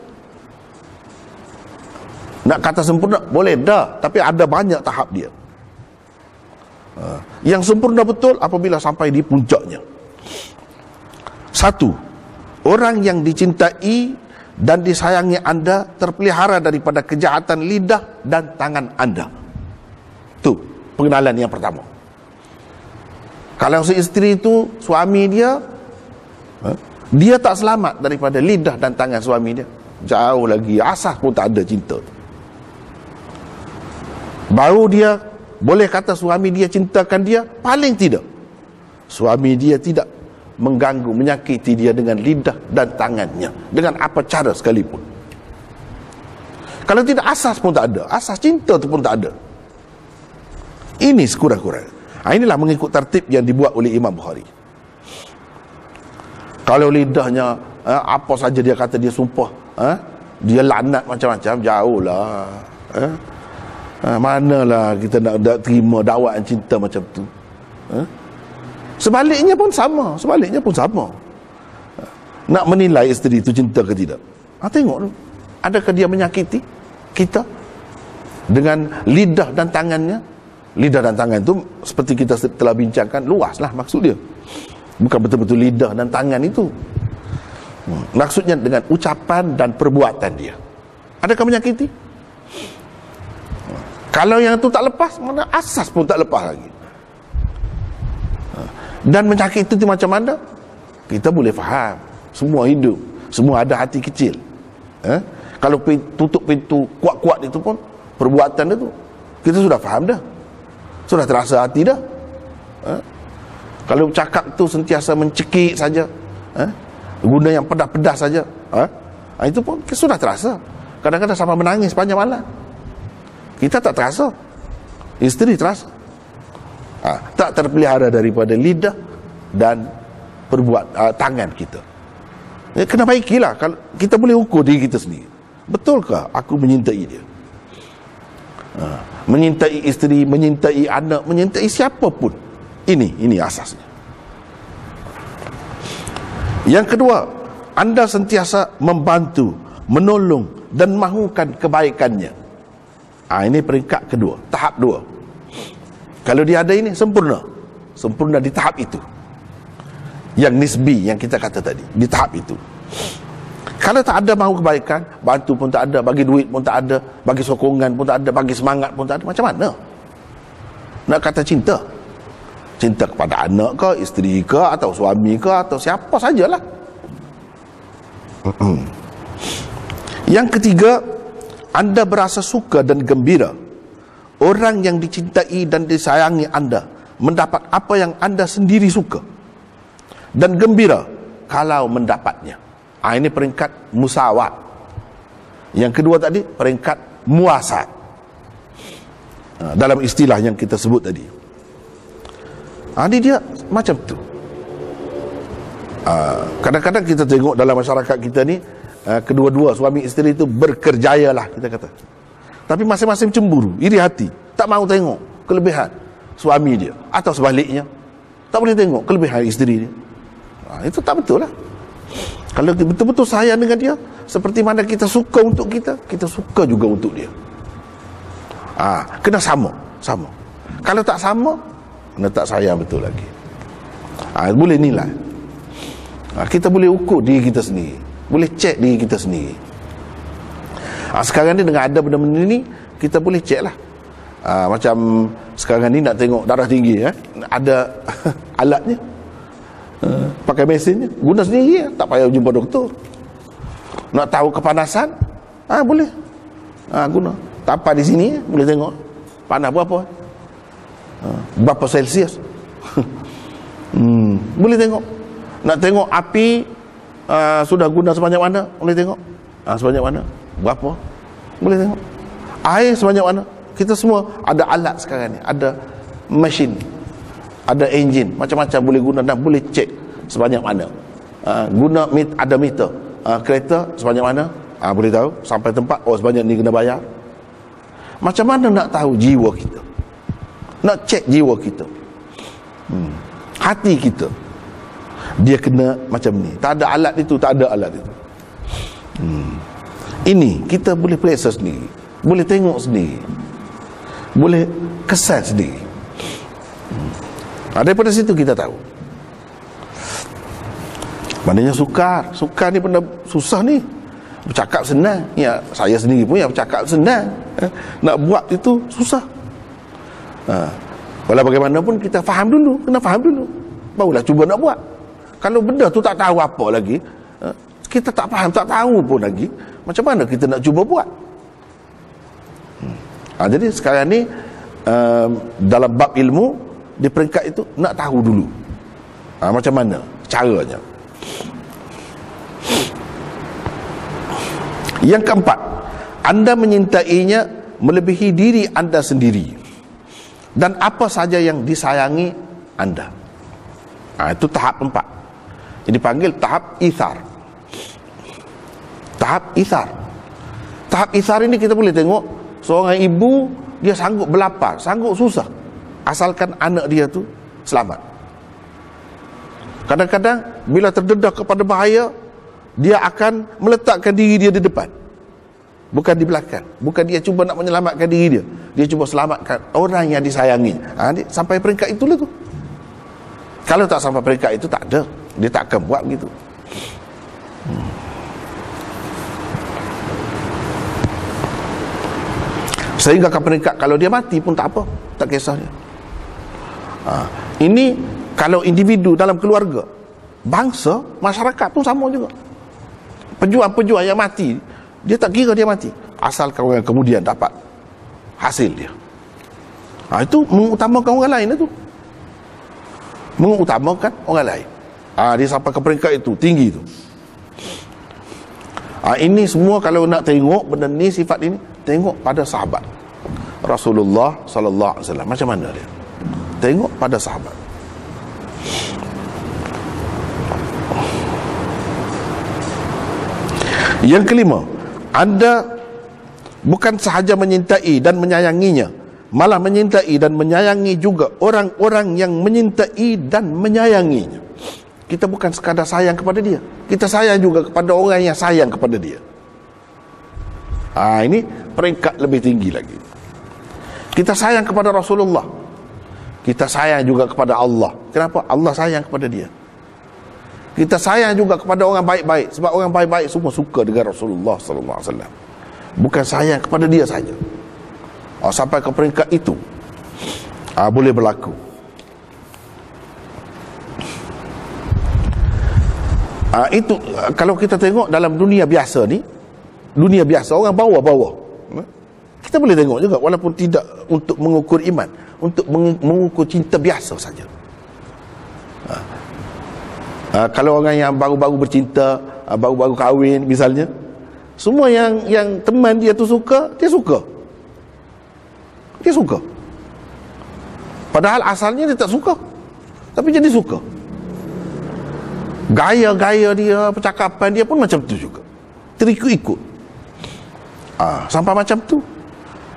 Nak kata sempurna, boleh dah. Tapi ada banyak tahap dia. Yang sempurna betul apabila sampai di puncaknya. 1. Orang yang dicintai dan disayangi anda terpelihara daripada kejahatan lidah dan tangan anda. Itu pengenalan yang pertama. Kalau seisteri itu, suami dia, dia tak selamat daripada lidah dan tangan suami dia. Jauh lagi, asas pun tak ada cinta. Baru dia boleh kata suami dia cintakan dia? Paling tidak suami dia tidak mengganggu, menyakiti dia dengan lidah dan tangannya, dengan apa cara sekalipun. Kalau tidak, asas pun tak ada, asas cinta tu pun tak ada. Ini sekurang-kurang. Inilah mengikut tertib yang dibuat oleh Imam Bukhari. Kalau lidahnya apa saja dia kata, dia sumpah, dia laknat macam-macam, jauhlah. Manalah kita nak terima dakwaan cinta macam tu. Sebaliknya pun sama. Nak menilai isteri itu cinta ke tidak, tengok dulu, adakah dia menyakiti kita dengan lidah dan tangannya. Lidah dan tangan itu seperti kita telah bincangkan, luaslah maksud dia. Bukan betul-betul lidah dan tangan itu. Maksudnya dengan ucapan dan perbuatan dia. Adakah menyakiti? Kalau yang itu tak lepas, mana asas pun tak lepas lagi. Dan menyakiti itu macam mana? Kita boleh faham. Semua hidup, semua ada hati kecil. Kalau tutup pintu kuat-kuat itu pun, perbuatan itu kita sudah faham dah, sudah terasa hati dah. Kalau cakap tu sentiasa mencekik saja, guna yang pedas-pedas saja, itu pun sudah terasa. Kadang-kadang sampai menangis sepanjang malam. Kita tak terasa, isteri terasa. Tak terpelihara daripada lidah dan tangan kita. Kena baikilah. Kalau kita boleh ukur diri kita sendiri, betulkah aku menyintai dia? Menyintai isteri, menyintai anak, menyintai siapa pun. Ini asasnya. Yang kedua, anda sentiasa membantu, menolong dan mahukan kebaikannya. Ini peringkat kedua, tahap dua. Kalau dia ada ini, sempurna di tahap itu. Yang nisbi yang kita kata tadi, di tahap itu. Kalau tak ada mahu kebaikan, bantu pun tak ada, bagi duit pun tak ada, bagi sokongan pun tak ada, bagi semangat pun tak ada, macam mana nak kata cinta? Cinta kepada anak ke, isteri ke, atau suami ke, atau siapa sajalah. Yang ketiga, anda berasa suka dan gembira orang yang dicintai dan disayangi anda mendapat apa yang anda sendiri suka, dan gembira kalau mendapatnya. Ini peringkat musawat. Yang kedua tadi peringkat muasat, dalam istilah yang kita sebut tadi. Ini dia macam tu. Kadang-kadang kita tengok dalam masyarakat kita ni, kedua-dua suami isteri itu berkerjayalah kita kata, tapi masing-masing cemburu, iri hati, tak mahu tengok kelebihan suami dia, atau sebaliknya tak boleh tengok kelebihan isteri dia. Itu tak betul lah. Kalau betul-betul sayang dengan dia, seperti mana kita suka untuk kita suka juga untuk dia. Kena sama. Kalau tak sama, kena tak sayang betul lagi. Boleh nilai. Kita boleh ukur diri kita sendiri, boleh cek diri kita sendiri. Sekarang ni dengan ada benda-benda ni, kita boleh cek lah. Macam sekarang ni nak tengok darah tinggi, ada alatnya, pakai mesinnya, guna sendiri, tak payah jumpa doktor. Nak tahu kepanasan, boleh, guna tapak di sini, boleh tengok panas berapa Celsius. Boleh tengok. Nak tengok api sudah guna sebanyak mana, boleh tengok sebanyak mana, berapa, boleh tengok. Air sebanyak mana. Kita semua ada alat sekarang ni, ada mesin, ada enjin, macam-macam boleh guna dan boleh cek sebanyak mana. Guna ada meter, kereta sebanyak mana, boleh tahu sampai tempat, sebanyak ni kena bayar. Macam mana nak tahu jiwa kita, nak cek jiwa kita, hati kita, dia kena macam ni. Tak ada alat itu, tak ada alat itu. Ini kita boleh periksa sendiri, boleh tengok sendiri, boleh kesan sendiri. Daripada situ kita tahu. Maknanya sukar ni benda susah ni. Bercakap senang, ya saya sendiri pun yang bercakap senang, nak buat itu susah. Walau bagaimanapun kita faham dulu, kena faham dulu, barulah cuba nak buat. Kalau benda tu tak tahu apa lagi, kita tak faham, tak tahu pun lagi, macam mana kita nak cuba buat? Jadi sekarang ni dalam bab ilmu di peringkat itu nak tahu dulu macam mana caranya. Yang keempat, anda menyintainya melebihi diri anda sendiri dan apa saja yang disayangi anda. Itu tahap empat. Ini dipanggil tahap ithar. Tahap ithar. Tahap ithar ini kita boleh tengok seorang ibu, dia sanggup berlapar, sanggup susah, asalkan anak dia tu selamat. Kadang-kadang bila terdedah kepada bahaya, dia akan meletakkan diri dia di depan, bukan di belakang. Bukan dia cuba nak menyelamatkan diri dia, dia cuba selamatkan orang yang disayangi. Sampai peringkat itulah tu. Kalau tak sampai peringkat itu, tak ada, dia tak akan buat begitu. Sehingga ke peringkat kalau dia mati pun tak apa, tak kisah dia. Ini kalau individu dalam keluarga, bangsa, masyarakat pun sama juga. Pejuang-pejuang yang mati, dia tak kira dia mati, asalkan orang kemudian dapat hasil dia. Itu mengutamakan orang lain itu. Mengutamakan orang lain. Dia sampai ke peringkat itu, tinggi itu. Ini semua kalau nak tengok benda ni, sifat ini, tengok pada sahabat Rasulullah sallallahu alaihi wasallam. Macam mana dia? Tengok pada sahabat. Yang kelima, anda bukan sahaja menyintai dan menyayanginya, malah menyintai dan menyayangi juga orang-orang yang menyintai dan menyayanginya. Kita bukan sekadar sayang kepada dia, kita sayang juga kepada orang yang sayang kepada dia. Ini peringkat lebih tinggi lagi. Kita sayang kepada Rasulullah, kita sayang juga kepada Allah. Kenapa? Allah sayang kepada dia. Kita sayang juga kepada orang baik-baik, sebab orang baik-baik semua suka dengan Rasulullah sallallahu alaihi wasallam. Bukan sayang kepada dia saja. Sampai ke peringkat itu boleh berlaku. Itu kalau kita tengok dalam dunia biasa ni, dunia biasa orang bawah-bawah, kita boleh tengok juga, walaupun tidak untuk mengukur iman, untuk mengukur cinta biasa saja. Kalau orang yang baru-baru bercinta, baru-baru kahwin misalnya, semua yang teman dia tu suka, dia suka. Dia suka. Padahal asalnya dia tak suka, tapi jadi suka. Gaya-gaya dia, percakapan dia pun macam tu juga, terikut-ikut. Sampai macam tu.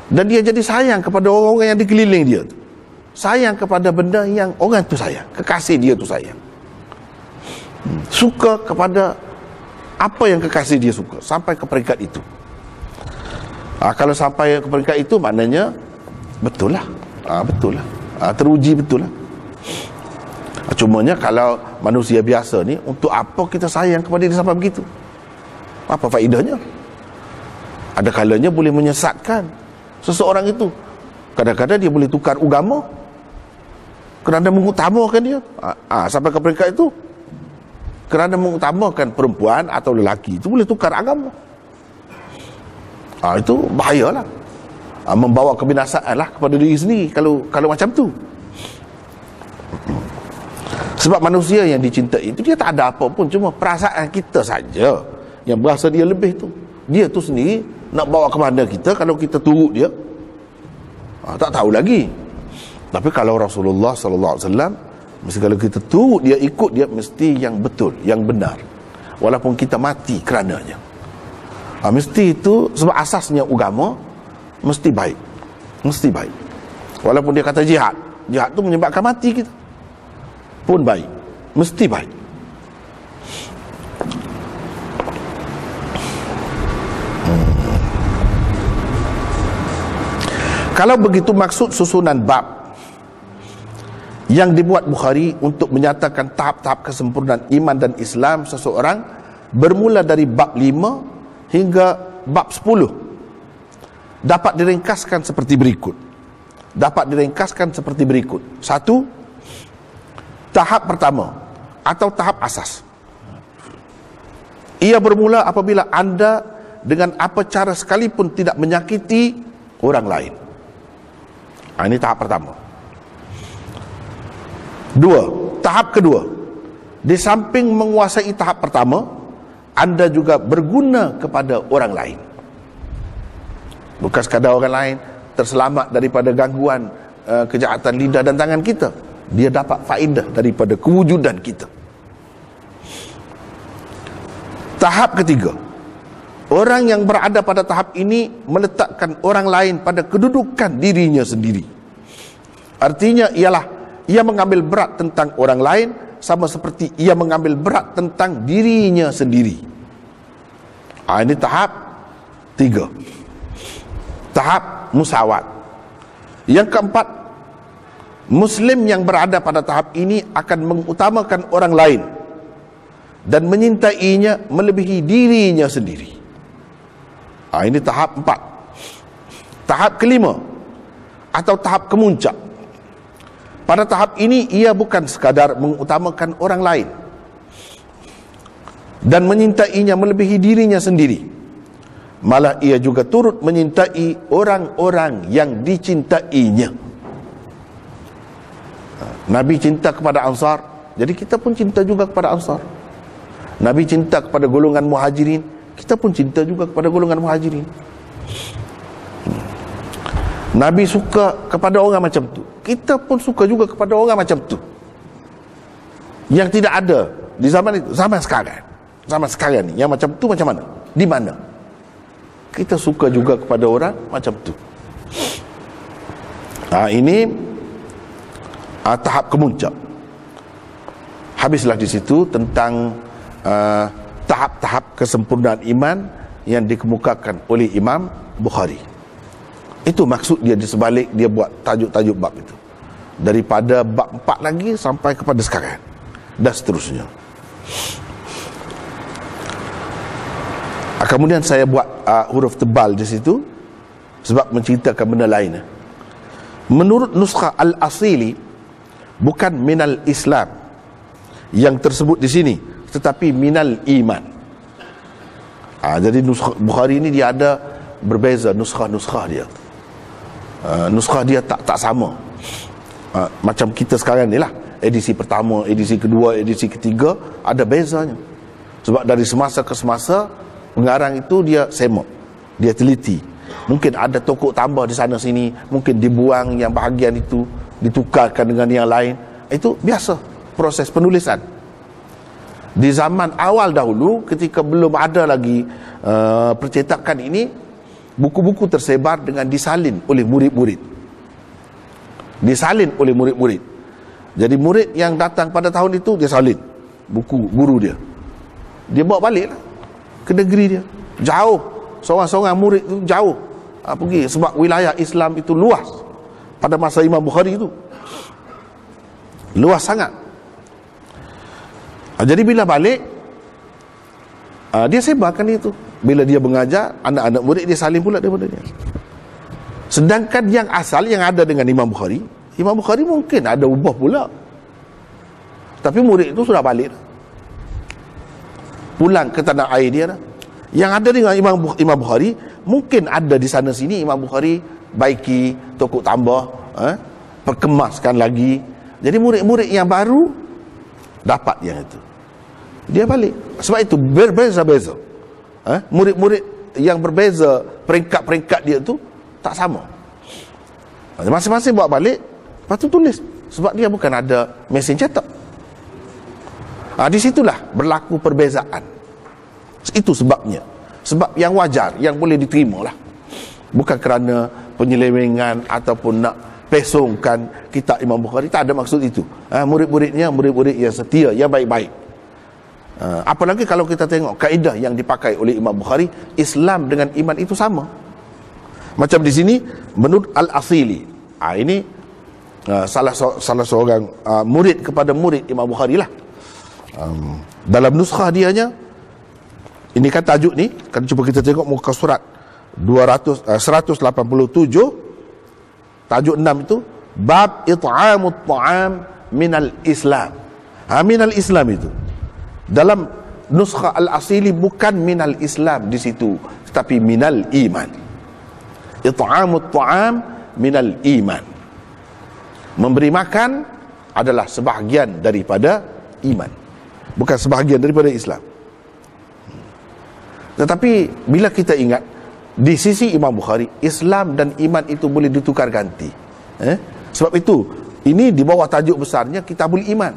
Dan dia jadi sayang kepada orang-orang yang dikeliling dia tu. Sayang kepada benda yang orang tu sayang, kekasih dia tu sayang. Suka kepada apa yang kekasih dia suka, sampai ke peringkat itu. Kalau sampai ke peringkat itu, maknanya betul lah. Betul lah. Teruji betul lah. Cumanya kalau manusia biasa ni, untuk apa kita sayang kepada dia sampai begitu? Apa faedahnya? Ada kalanya boleh menyesatkan seseorang itu. Kadang-kadang dia boleh tukar agama kerana mengutamakan dia. Sampai ke peringkat itu, kerana mengutamakan perempuan atau lelaki, itu boleh tukar agama. Itu bahayalah. Membawa kebinasaan lah kepada diri sendiri kalau macam tu. Sebab manusia yang dicintai itu, dia tak ada apa pun, cuma perasaan kita saja yang berasa dia lebih tu. Dia tu sendiri nak bawa ke mana kita, kalau kita turut dia, tak tahu lagi. Tapi kalau Rasulullah sallallahu alaihi wasallam, mesti kalau kita turut dia, ikut dia, mesti yang betul, yang benar, walaupun kita mati kerananya. Mesti itu, sebab asasnya agama mesti baik, mesti baik. Walaupun dia kata jihad tu menyebabkan mati kita, pun baik, mesti baik. Kalau begitu maksud susunan bab yang dibuat Bukhari untuk menyatakan tahap-tahap kesempurnaan iman dan Islam seseorang, bermula dari bab 5 hingga bab 10, dapat diringkaskan seperti berikut. Satu, tahap pertama atau tahap asas. Ia bermula apabila anda dengan apa cara sekalipun tidak menyakiti orang lain. Ini tahap pertama. Tahap kedua, di samping menguasai tahap pertama, anda juga berguna kepada orang lain. Bukan sekadar orang lain terselamat daripada gangguan kejahatan lidah dan tangan kita, dia dapat faedah daripada kewujudan kita. Tahap ketiga, orang yang berada pada tahap ini meletakkan orang lain pada kedudukan dirinya sendiri. Artinya ialah ia mengambil berat tentang orang lain sama seperti ia mengambil berat tentang dirinya sendiri. Ini tahap 3. Tahap musawat. Yang keempat, Muslim yang berada pada tahap ini akan mengutamakan orang lain dan menyintainya melebihi dirinya sendiri. Ini tahap 4. Tahap kelima atau tahap kemuncak. Pada tahap ini ia bukan sekadar mengutamakan orang lain dan menyintainya melebihi dirinya sendiri, malah ia juga turut menyintai orang-orang yang dicintainya. Nabi cinta kepada Ansar, jadi kita pun cinta juga kepada Ansar. Nabi cinta kepada golongan Muhajirin, kita pun cinta juga kepada golongan Muhajirin. Nabi suka kepada orang macam tu, kita pun suka juga kepada orang macam tu. Yang tidak ada di zaman itu, zaman sekarang ni, yang macam tu macam mana? Di mana? Kita suka juga kepada orang macam tu. Ini tahap kemuncak. Habislah di situ tentang tahap-tahap kesempurnaan iman yang dikemukakan oleh Imam Bukhari. Itu maksud dia di sebalik dia buat tajuk-tajuk bab itu. Daripada bab 4 lagi sampai kepada sekarang dan seterusnya. Kemudian saya buat huruf tebal di situ sebab menceritakan benda lain. Menurut nuskha Al-Asili, bukan minal Islam yang tersebut di sini, tetapi minal iman. Jadi nuskha Bukhari ini dia ada berbeza nuskha-nuskha dia. Nuskha dia tak sama. Macam kita sekarang ni lah, edisi pertama, edisi kedua, edisi ketiga ada bezanya. Sebab dari semasa ke semasa pengarang itu dia semak, dia teliti. Mungkin ada tokok tambah di sana sini, mungkin dibuang yang bahagian itu, ditukarkan dengan yang lain. Itu biasa proses penulisan. Di zaman awal dahulu, ketika belum ada lagi percetakan ini, buku-buku tersebar dengan disalin oleh murid-murid. Disalin oleh murid-murid. Jadi murid yang datang pada tahun itu, dia salin buku guru dia. Dia bawa balik lah ke negeri dia. Jauh. Seorang-seorang murid itu jauh pergi. Sebab wilayah Islam itu luas pada masa Imam Bukhari itu. Luas sangat. Jadi bila balik, dia sebarkan itu. Bila dia mengajar, anak-anak murid dia salin pula daripada dia. Sedangkan yang asal yang ada dengan Imam Bukhari mungkin ada ubah pula. Tapi murid itu sudah balik, pulang ke tanah air dia. Yang ada dengan Imam Bukhari mungkin ada di sana sini, Imam Bukhari baiki, tokok tambah, perkemaskan lagi. Jadi murid-murid yang baru dapat yang itu, dia balik. Sebab itu berbeza-beza. Murid-murid yang berbeza, peringkat-peringkat dia tu tak sama. Masing-masing bawa balik, lepas tu tulis. Sebab dia bukan ada mesin cetak. Di situlah berlaku perbezaan. Itu sebabnya. Sebab yang wajar, yang boleh diterima lah. Bukan kerana penyelewengan ataupun nak pesongkan kitab Imam Bukhari. Tak ada maksud itu. Murid-muridnya murid-murid yang setia, yang baik-baik. Apalagi kalau kita tengok kaedah yang dipakai oleh Imam Bukhari, Islam dengan iman itu sama. Macam di sini menurut Al-Asili. Ini salah seorang murid kepada murid Imam Bukhari lah. Dalam nuskah dianya, ini kan tajuk ni, kan cuba kita tengok muka surat 187, tajuk 6 itu, bab it'amut ta'am minal Islam. Minal Islam itu dalam nuskha Al-Asili bukan minal Islam di situ, tetapi minal iman. It'amut ta'am minal iman. Memberi makan adalah sebahagian daripada iman, bukan sebahagian daripada Islam. Tetapi bila kita ingat, di sisi Imam Bukhari, Islam dan iman itu boleh ditukar ganti. Sebab itu ini di bawah tajuk besarnya Kitabul Iman.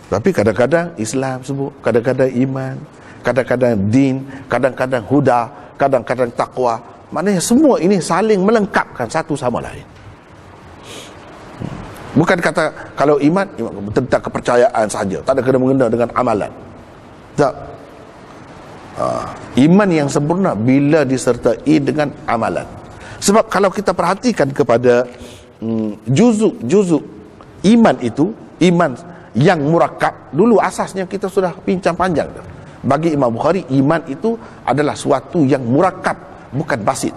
Tapi kadang-kadang Islam sebut, kadang-kadang iman, kadang-kadang din, kadang-kadang huda, kadang-kadang taqwa. Maknanya semua ini saling melengkapkan satu sama lain. Bukan kata kalau iman tentang kepercayaan saja, tak ada kena-mengena dengan amalan. Tak. Iman yang sempurna bila disertai dengan amalan. Sebab kalau kita perhatikan kepada juzuk iman itu, iman yang murakkab, dulu asasnya kita sudah bincang panjang. Bagi Imam Bukhari, iman itu adalah suatu yang murakkab, bukan basit.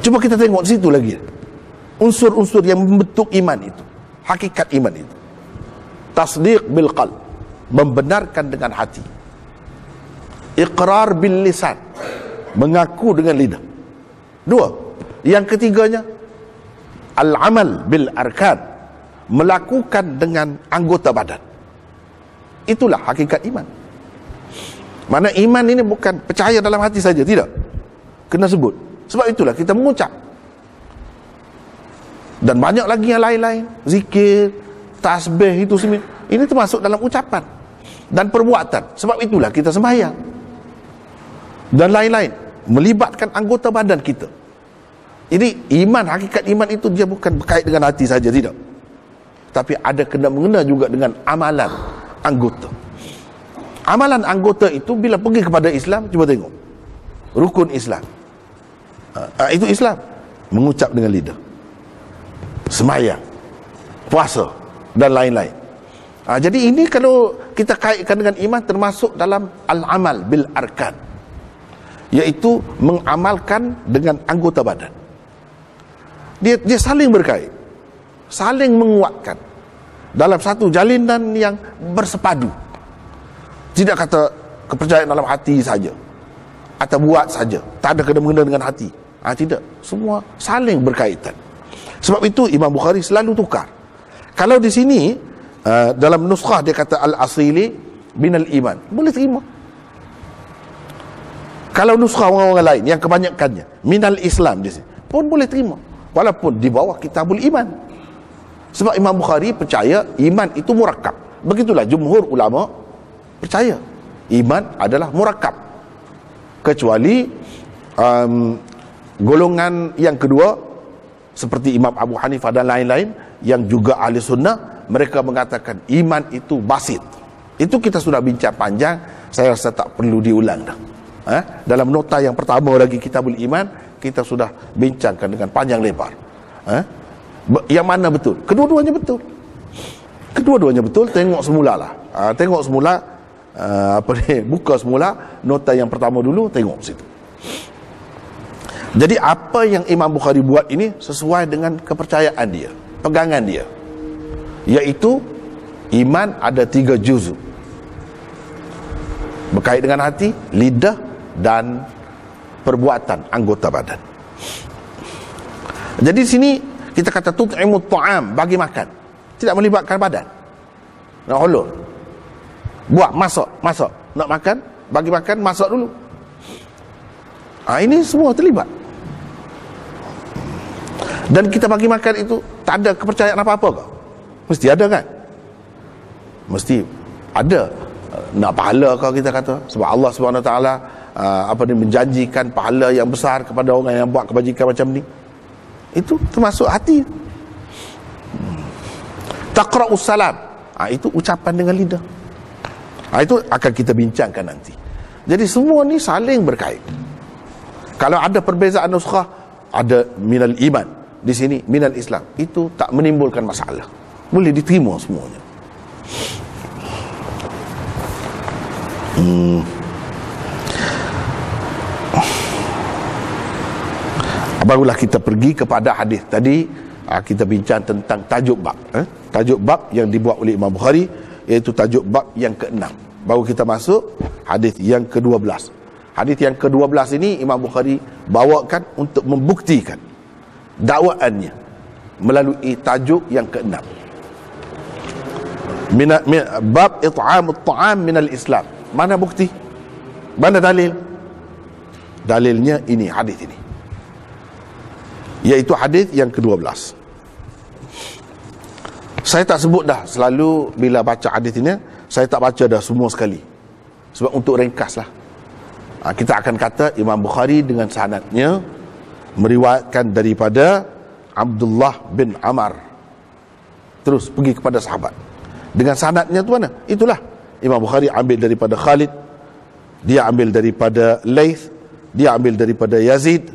Cuba kita tengok di situ lagi unsur-unsur yang membentuk iman itu, hakikat iman itu. Tasdiq bil qalb, membenarkan dengan hati. Iqrar bil lisan, mengaku dengan lidah. Dua. Yang ketiganya, al-amal bil arkan, melakukan dengan anggota badan. Itulah hakikat iman. Mana iman ini bukan percaya dalam hati saja, tidak. Kena sebut. Sebab itulah kita mengucap. Dan banyak lagi yang lain-lain, zikir, tasbih itu semua. Ini termasuk dalam ucapan dan perbuatan. Sebab itulah kita sembahyang. Dan lain-lain, melibatkan anggota badan kita. Jadi iman, hakikat iman itu dia bukan berkait dengan hati saja, tidak. Tapi ada kena-mengena juga dengan amalan anggota. Amalan anggota itu bila pergi kepada Islam, cuba tengok. Rukun Islam. Itu Islam. Mengucap dengan lidah. Sembahyang, puasa dan lain-lain. Jadi ini kalau kita kaitkan dengan iman, termasuk dalam al-amal bil arkan, iaitu mengamalkan dengan anggota badan. Dia saling berkait, saling menguatkan dalam satu jalinan yang bersepadu. Tidak kata kepercayaan dalam hati saja atau buat saja, tak ada kena-mengena dengan hati. Tidak, semua saling berkaitan. Sebab itu Imam Bukhari selalu tukar. Kalau di sini dalam nuskhah dia kata al-asili binal iman, boleh terima. Kalau nuskhah orang-orang lain yang kebanyakannya minal Islam di sini, pun boleh terima, walaupun di bawah Kitabul Iman. Sebab Imam Bukhari percaya iman itu murakkab. Begitulah jumhur ulama percaya iman adalah murakkab, kecuali golongan yang kedua seperti Imam Abu Hanifah dan lain-lain yang juga ahli sunnah, mereka mengatakan iman itu basit. Itu kita sudah bincang panjang, saya rasa tak perlu diulang dah. Dalam nota yang pertama lagi Kitabul Iman, kita sudah bincangkan dengan panjang lebar. Yang mana betul? Kedua-duanya betul. Kedua-duanya betul. Tengok semula lah. Tengok semula, buka semula nota yang pertama dulu, tengok situ. Jadi apa yang Imam Bukhari buat ini sesuai dengan kepercayaan dia, pegangan dia, iaitu iman ada 3 juzuk, berkait dengan hati, lidah dan perbuatan anggota badan. Jadi sini kita kata tut'imut ta'am, bagi makan, tidak melibatkan badan. Nak hulur, buat masak, nak makan, bagi makan, masak dulu. Ini semua terlibat. Dan kita bagi makan itu tak ada kepercayaan apa-apa ke? Mesti ada kan? Mesti ada. Nak pahala kau, kita kata, sebab Allah SWT menjanjikan pahala yang besar kepada orang yang buat kebajikan macam ni. Itu termasuk hati. Taqra'us salam, itu ucapan dengan lidah. Itu akan kita bincangkan nanti. Jadi semua ni saling berkait. Kalau ada perbezaan nuskhah, ada minal iman, di sini minal Islam, itu tak menimbulkan masalah, boleh diterima semuanya. Barulah kita pergi kepada hadis tadi. Kita bincang tentang tajuk bab, tajuk bab yang dibuat oleh Imam Bukhari, iaitu tajuk bab yang ke-6. Baru kita masuk hadis yang ke-12. Hadis yang ke-12 ini Imam Bukhari bawakan untuk membuktikan dakwaannya, melalui tajuk yang ke-6, bab it'amut ta'am minal Islam. Mana bukti? Mana dalil? Dalilnya ini, hadis ini, iaitu hadis yang ke-12. Saya tak sebut dah, selalu bila baca hadis ini saya tak baca dah semua sekali, sebab untuk ringkaslah. Kita akan kata Imam Bukhari dengan sanadnya meriwayatkan daripada Abdullah bin Amr, terus pergi kepada sahabat. Dengan sanadnya tu mana? Itulah Imam Bukhari ambil daripada Khalid, dia ambil daripada Laith, dia ambil daripada Yazid,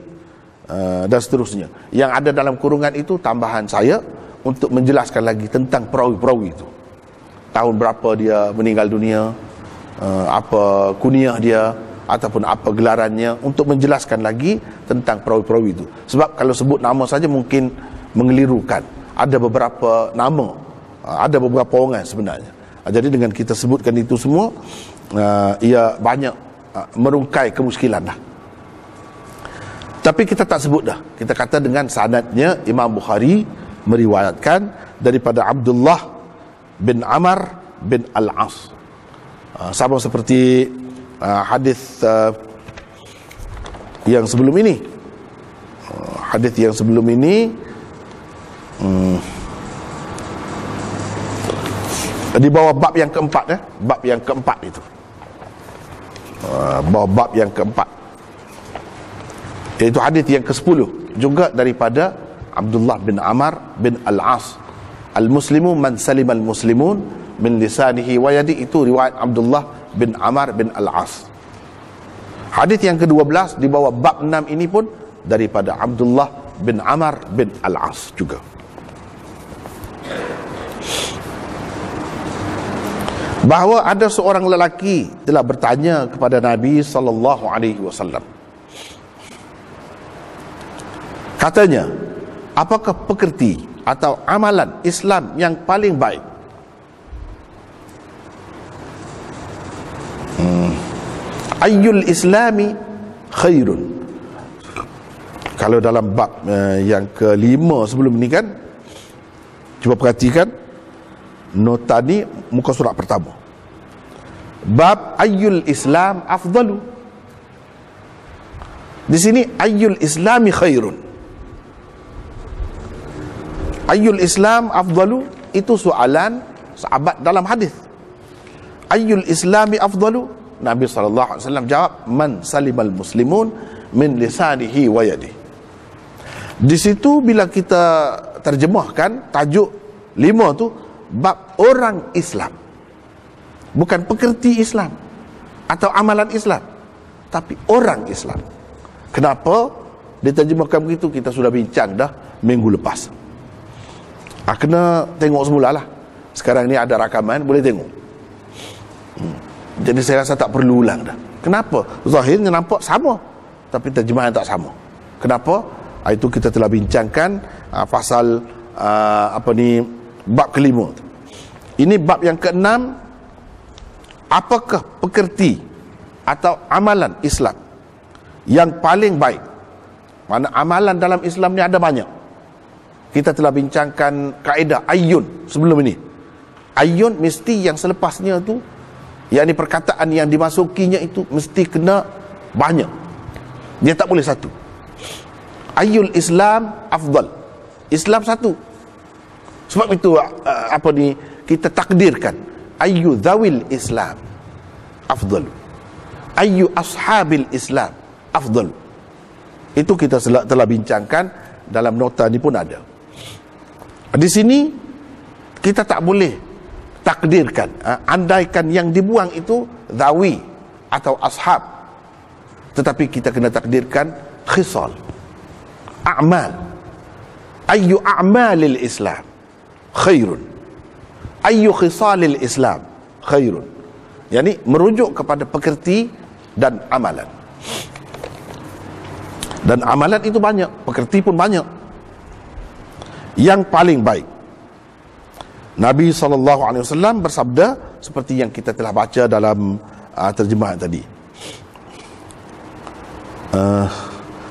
dan seterusnya. Yang ada dalam kurungan itu tambahan saya untuk menjelaskan lagi tentang perawi-perawi itu. Tahun berapa dia meninggal dunia, apa kunyah dia, ataupun apa gelarannya, untuk menjelaskan lagi tentang perawi-perawi itu. Sebab kalau sebut nama saja mungkin mengelirukan. Ada beberapa nama, ada beberapa orang sebenarnya. Jadi dengan kita sebutkan itu semua, ia banyak merungkai kemuskilan dah. Tapi kita tak sebut dah. Kita kata dengan sanadnya Imam Bukhari meriwayatkan daripada Abdullah bin Amr bin Al-As. Sama seperti hadis yang sebelum ini. Hadis yang sebelum ini di bawah bab yang keempat, bab yang keempat itu, bawah bab yang keempat, iaitu hadis yang ke-10 juga daripada Abdullah bin Amr bin Al-As. Al-muslimu man salimal muslimun min lisanihi wa yadi, itu riwayat Abdullah bin Amr bin Al-As. Hadis yang ke-12 di bawah bab 6 ini pun daripada Abdullah bin Amr bin Al-As juga. Bahawa ada seorang lelaki telah bertanya kepada Nabi sallallahu alaihi wasallam. Katanya, apakah pekerti atau amalan Islam yang paling baik? Ayyul islami khairun. Kalau dalam bab yang ke-5 sebelum ini kan, cuba perhatikan nota ni, muka surat pertama, bab ayyul islam afdalu. Di sini ayyul islami khairun. Ayyul Islam afdalu, itu soalan sahabat dalam hadis. Ayyul Islami afdalu, Nabi SAW jawab, man salimal muslimun min lisanihi wa yadihi. Di situ bila kita terjemahkan tajuk 5 tu, bab orang Islam, bukan pekerti Islam atau amalan Islam, tapi orang Islam. Kenapa diterjemahkan begitu? Kita sudah bincang dah minggu lepas. Kena tengok semula lah. Sekarang ni ada rakaman, boleh tengok. Jadi saya rasa tak perlu ulang dah. Kenapa? Zahirnya nampak sama, tapi terjemahan tak sama. Kenapa? Itu kita telah bincangkan pasal bab ke-5. Ini bab yang ke-6. Apakah pekerti atau amalan Islam yang paling baik? Mana amalan dalam Islam ni ada banyak. Kita telah bincangkan kaedah ayyun sebelum ini. Ayyun mesti yang selepasnya tu, yakni perkataan yang dimasukinya itu mesti kena banyak. Dia tak boleh satu. Ayyul Islam afdal. Islam satu. Sebab itu kita takdirkan ayyu dhawil Islam afdal. Ayyu ashabil Islam afdal. Itu kita telah bincangkan, dalam nota ni pun ada. Di sini kita tak boleh takdirkan, andaikan yang dibuang itu dhawi atau ashab, tetapi kita kena takdirkan khisal, a'mal. Ayyu a'malil Islam khairun, ayyu khisalil Islam khairun. Yani merujuk kepada pekerti dan amalan. Dan amalan itu banyak, pekerti pun banyak. Yang paling baik, Nabi SAW bersabda seperti yang kita telah baca dalam terjemahan tadi.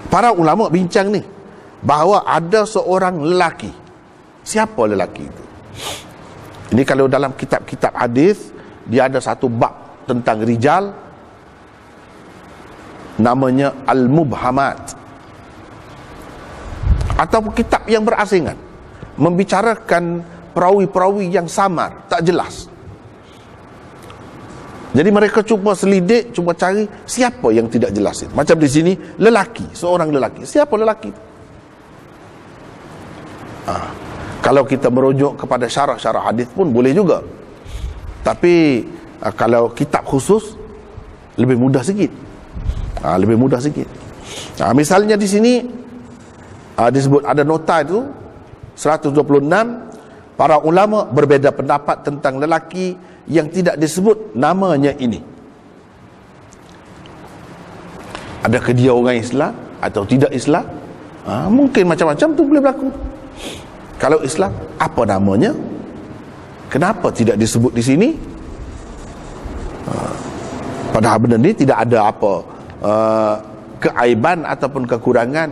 Para ulama bincang ni, bahawa ada seorang lelaki siapa lelaki itu. Ini kalau dalam kitab-kitab hadis, dia ada satu bab tentang rijal, namanya Al-Mubhamat, atau kitab yang berasingan, membicarakan perawi-perawi yang samar, tak jelas. Jadi mereka cuba selidik, cuba cari siapa yang tidak jelas itu. Macam di sini, lelaki, seorang lelaki. Siapa lelaki itu? Kalau kita merujuk kepada syarah-syarah hadis pun boleh juga. Tapi kalau kitab khusus, lebih mudah sikit. Lebih mudah sikit. Misalnya di sini disebut ada nota itu 126, para ulama berbeza pendapat tentang lelaki yang tidak disebut namanya ini. Adakah dia orang Islam atau tidak Islam? Mungkin macam-macam tu boleh berlaku. Kalau Islam, apa namanya? Kenapa tidak disebut di sini? Padahal benda ni tidak ada apa keaiban ataupun kekurangan,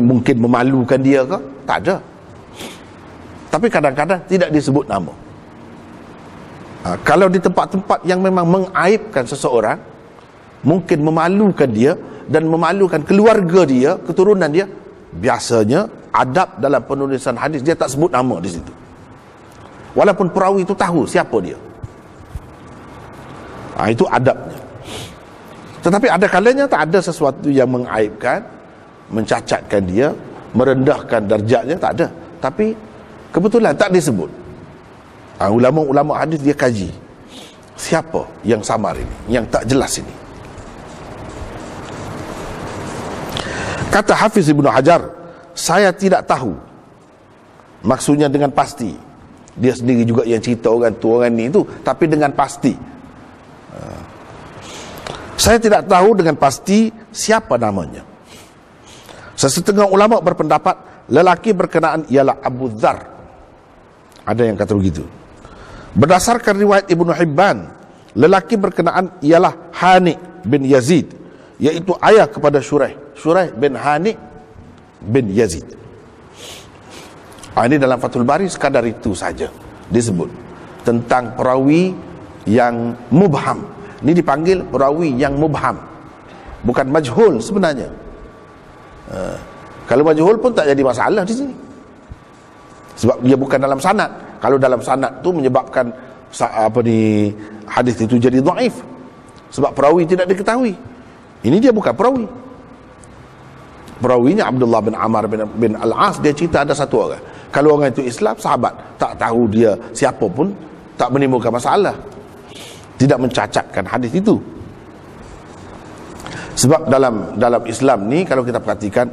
mungkin memalukan dia ke? Tak ada. Tapi kadang-kadang tidak disebut nama. Kalau di tempat-tempat yang memang mengaibkan seseorang, mungkin memalukan dia dan memalukan keluarga dia, keturunan dia, biasanya adab dalam penulisan hadis dia tak sebut nama di situ, walaupun perawi itu tahu siapa dia. Itu adabnya. Tetapi ada kalanya tak ada sesuatu yang mengaibkan, mencacatkan dia, merendahkan darjatnya, tak ada. Tapi kebetulan tak disebut. Ulama-ulama hadis dia kaji siapa yang samar ini, yang tak jelas ini. Kata Hafiz Ibnu Hajar, saya tidak tahu. Maksudnya dengan pasti. Dia sendiri juga yang cerita orang tu, orang ni itu, tapi dengan pasti. Saya tidak tahu dengan pasti siapa namanya. Sesetengah ulama berpendapat lelaki berkenaan ialah Abu Dzar. Ada yang kata begitu. Berdasarkan riwayat Ibnu Hibban, lelaki berkenaan ialah Hani bin Yazid, iaitu ayah kepada Shuraih bin Hani bin Yazid. Ini dalam Fathul Bari sekadar itu saja disebut tentang perawi yang mubham. Ini dipanggil perawi yang mubham, bukan majhul sebenarnya. Kalau majhul pun tak jadi masalah di sini, sebab dia bukan dalam sanad. Kalau dalam sanad tu menyebabkan hadis itu jadi dhaif, sebab perawi tidak diketahui. Ini dia bukan perawi. Perawinya Abdullah bin Amr bin Al-As. Dia cerita ada satu orang. Kalau orang itu Islam, sahabat, tak tahu dia siapa pun, tak menimbulkan masalah, tidak mencacatkan hadis itu. Sebab dalam Islam ni, kalau kita perhatikan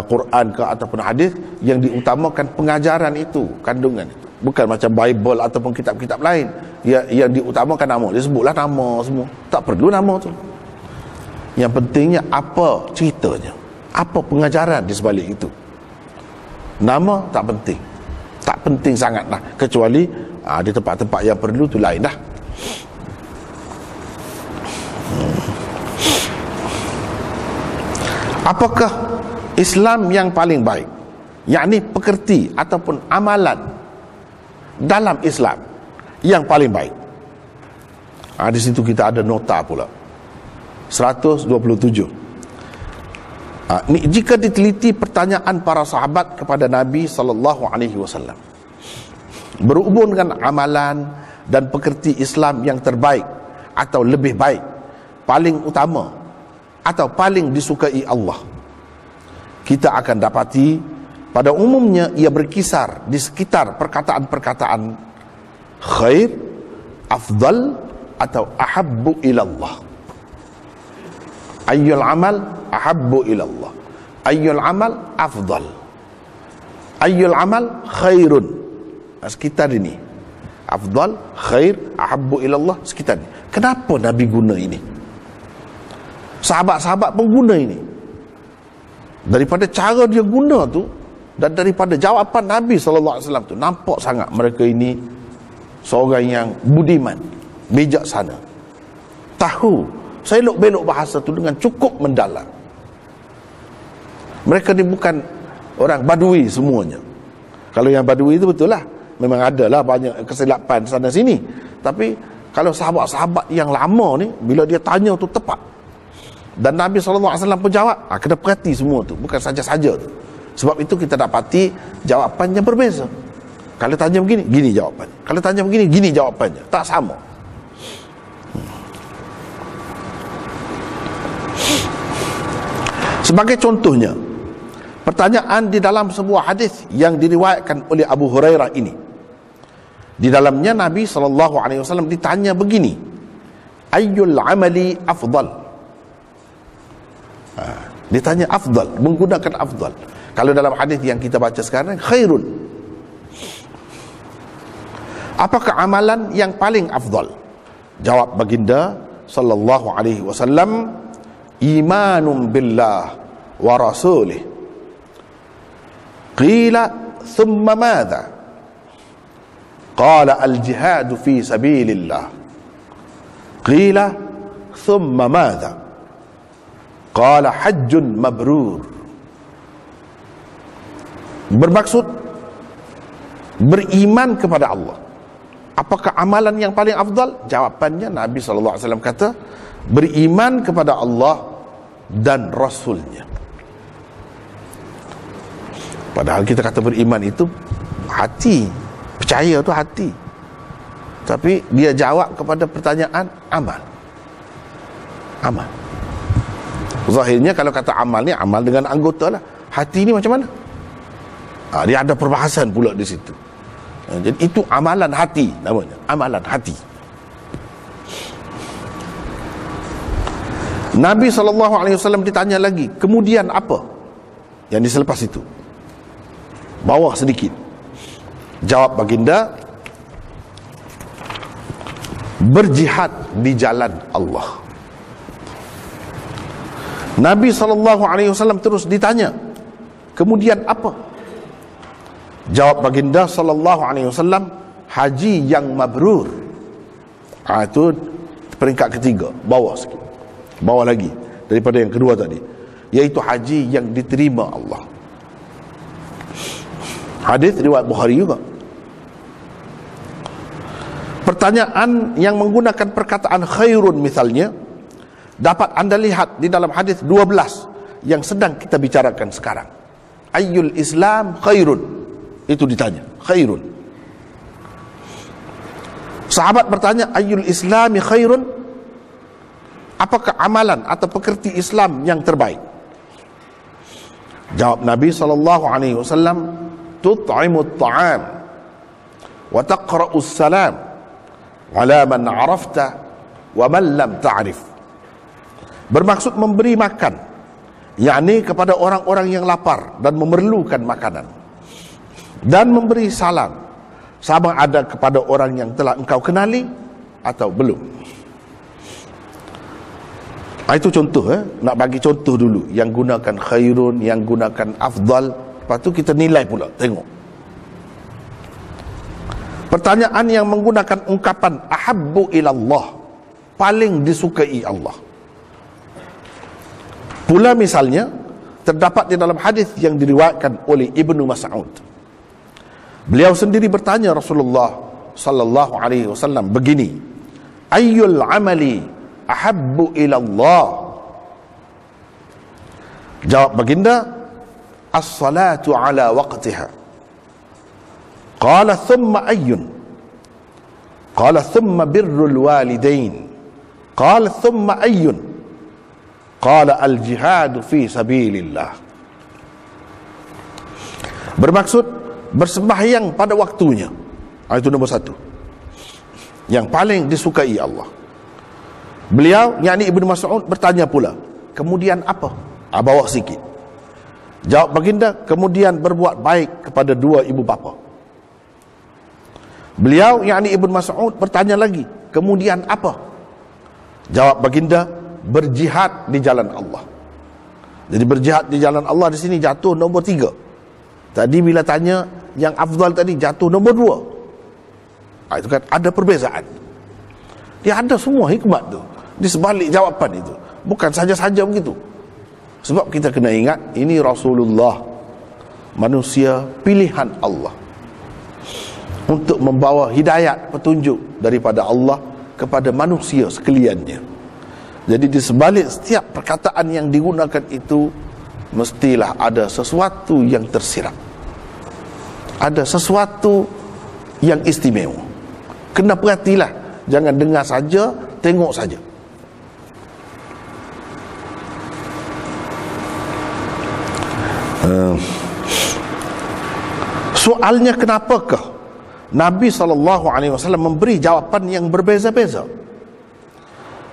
Quran ke ataupun hadis, yang diutamakan pengajaran itu, kandungan itu. Bukan macam Bible ataupun kitab-kitab lain yang diutamakan nama. Dia sebutlah nama semua. Tak perlu nama tu. Yang pentingnya apa ceritanya, apa pengajaran di sebalik itu. Nama tak penting, tak penting sangat lah. Kecuali di tempat-tempat yang perlu tu lain dah. Apakah Islam yang paling baik, yakni pekerti ataupun amalan dalam Islam yang paling baik? Di situ kita ada nota pula 127. Jika diteliti pertanyaan para sahabat kepada Nabi SAW berhubung dengan amalan dan pekerti Islam yang terbaik atau lebih baik, paling utama atau paling disukai Allah, kita akan dapati pada umumnya ia berkisar di sekitar perkataan-perkataan khair, afdal atau ahabbu ilallah. Ayyul amal ahabbu ilallah, ayyul amal afdal, ayyul amal khairun. Sekitar ini, afdal, khair, ahabbu ilallah, sekitar ini. Kenapa Nabi guna ini? Sahabat-sahabat pun guna ini. Daripada cara dia guna tu dan daripada jawapan Nabi SAW tu, nampak sangat mereka ini seorang yang budiman, bijaksana, tahu selok-belok bahasa tu dengan cukup mendalam. Mereka ni bukan orang badui semuanya. Kalau yang Badui itu betul lah, memang ada lah banyak kesilapan sana sini. Tapi kalau sahabat-sahabat yang lama ni, bila dia tanya tu tepat. Dan Nabi SAW pun jawab, kena perhati semua tu, bukan saja-saja tu. Sebab itu kita dapati jawapannya berbeza. Kalau tanya begini, gini jawapannya. Kalau tanya begini, gini jawapannya. Tak sama. Sebagai contohnya, pertanyaan di dalam sebuah hadis yang diriwayatkan oleh Abu Hurairah ini. Di dalamnya Nabi SAW ditanya begini, ayyul amali afdal? Ditanya afdal, menggunakan afdal. Kalau dalam hadis yang kita baca sekarang, khairun. Apakah amalan yang paling afdal? Jawab baginda sallallahu alaihi wasallam, imanun billah wa rasulih. Qila thumma madha? Qala al-jihad fi sabilillah. Qila thumma madha? Qala hajjun mabrur. Bermaksud beriman kepada Allah. Apakah amalan yang paling afdal? Jawapannya Nabi SAW kata, beriman kepada Allah dan Rasulnya. Padahal kita kata beriman itu hati, percaya tu hati. Tapi dia jawab kepada pertanyaan amal. Amal. Zahirnya kalau kata amal ni, amal dengan anggota lah. Hati ni macam mana? Dia ada perbahasan pula di situ. Jadi itu amalan hati namanya, amalan hati. Nabi SAW ditanya lagi, kemudian apa? Yang diselepas itu, bawah sedikit. Jawab baginda, berjihad di jalan Allah. Nabi SAW terus ditanya, kemudian apa? Jawab baginda SAW, haji yang mabrur. Itu peringkat ketiga, bawah sikit, bawah lagi daripada yang kedua tadi, iaitu haji yang diterima Allah. Hadis riwayat Bukhari juga. Pertanyaan yang menggunakan perkataan khairun misalnya, dapat anda lihat di dalam hadis 12 yang sedang kita bicarakan sekarang. Ayyul Islam khairun? Itu ditanya, khairun. Sahabat bertanya, ayyul Islami khairun? Apakah amalan atau pekerti Islam yang terbaik? Jawab Nabi SAW, tut'imut ta'am wa taqra'us salam ala man arafta wa man lam ta'rif. Bermaksud memberi makan, yakni kepada orang-orang yang lapar dan memerlukan makanan, dan memberi salam sama ada kepada orang yang telah engkau kenali atau belum. Itu contoh, nak bagi contoh dulu yang gunakan khairun, yang gunakan afdal. Lepas tu kita nilai pula, tengok. Pertanyaan yang menggunakan ungkapan ahabbu ilallah, paling disukai Allah. Pula misalnya terdapat di dalam hadis yang diriwayatkan oleh Ibnu Mas'ud. Beliau sendiri bertanya Rasulullah sallallahu alaihi wasallam begini, ayyul amali ahabbu ilallah? Jawab baginda, as-salatu ala waqtiha. Qala thumma ayyun? Qala thumma birrul walidain. Qala thumma ayyun? Qala al-jihadu fi sabilillah. Bermaksud bersembahyang pada waktunya. Itu nombor satu, yang paling disukai Allah. Beliau, yakni Ibnu Mas'ud, bertanya pula, kemudian apa? Bawa sikit. Jawab baginda, kemudian berbuat baik kepada dua ibu bapa. Beliau, yakni Ibnu Mas'ud, bertanya lagi, kemudian apa? Jawab baginda, berjihad di jalan Allah. Jadi berjihad di jalan Allah di sini jatuh nombor 3. Tadi bila tanya yang afdal tadi jatuh nombor 2. Itu kan ada perbezaan. Dia ada semua hikmat tu di sebalik jawapan itu. Bukan saja-saja begitu. Sebab kita kena ingat, ini Rasulullah, manusia pilihan Allah. untuk membawa hidayat, petunjuk daripada Allah kepada manusia sekaliannya. Jadi di sebalik setiap perkataan yang digunakan itu, mestilah ada sesuatu yang tersirat, ada sesuatu yang istimewa. Kena perhatilah, jangan dengar saja, tengok saja. Soalnya, kenapakah Nabi SAW memberi jawapan yang berbeza-beza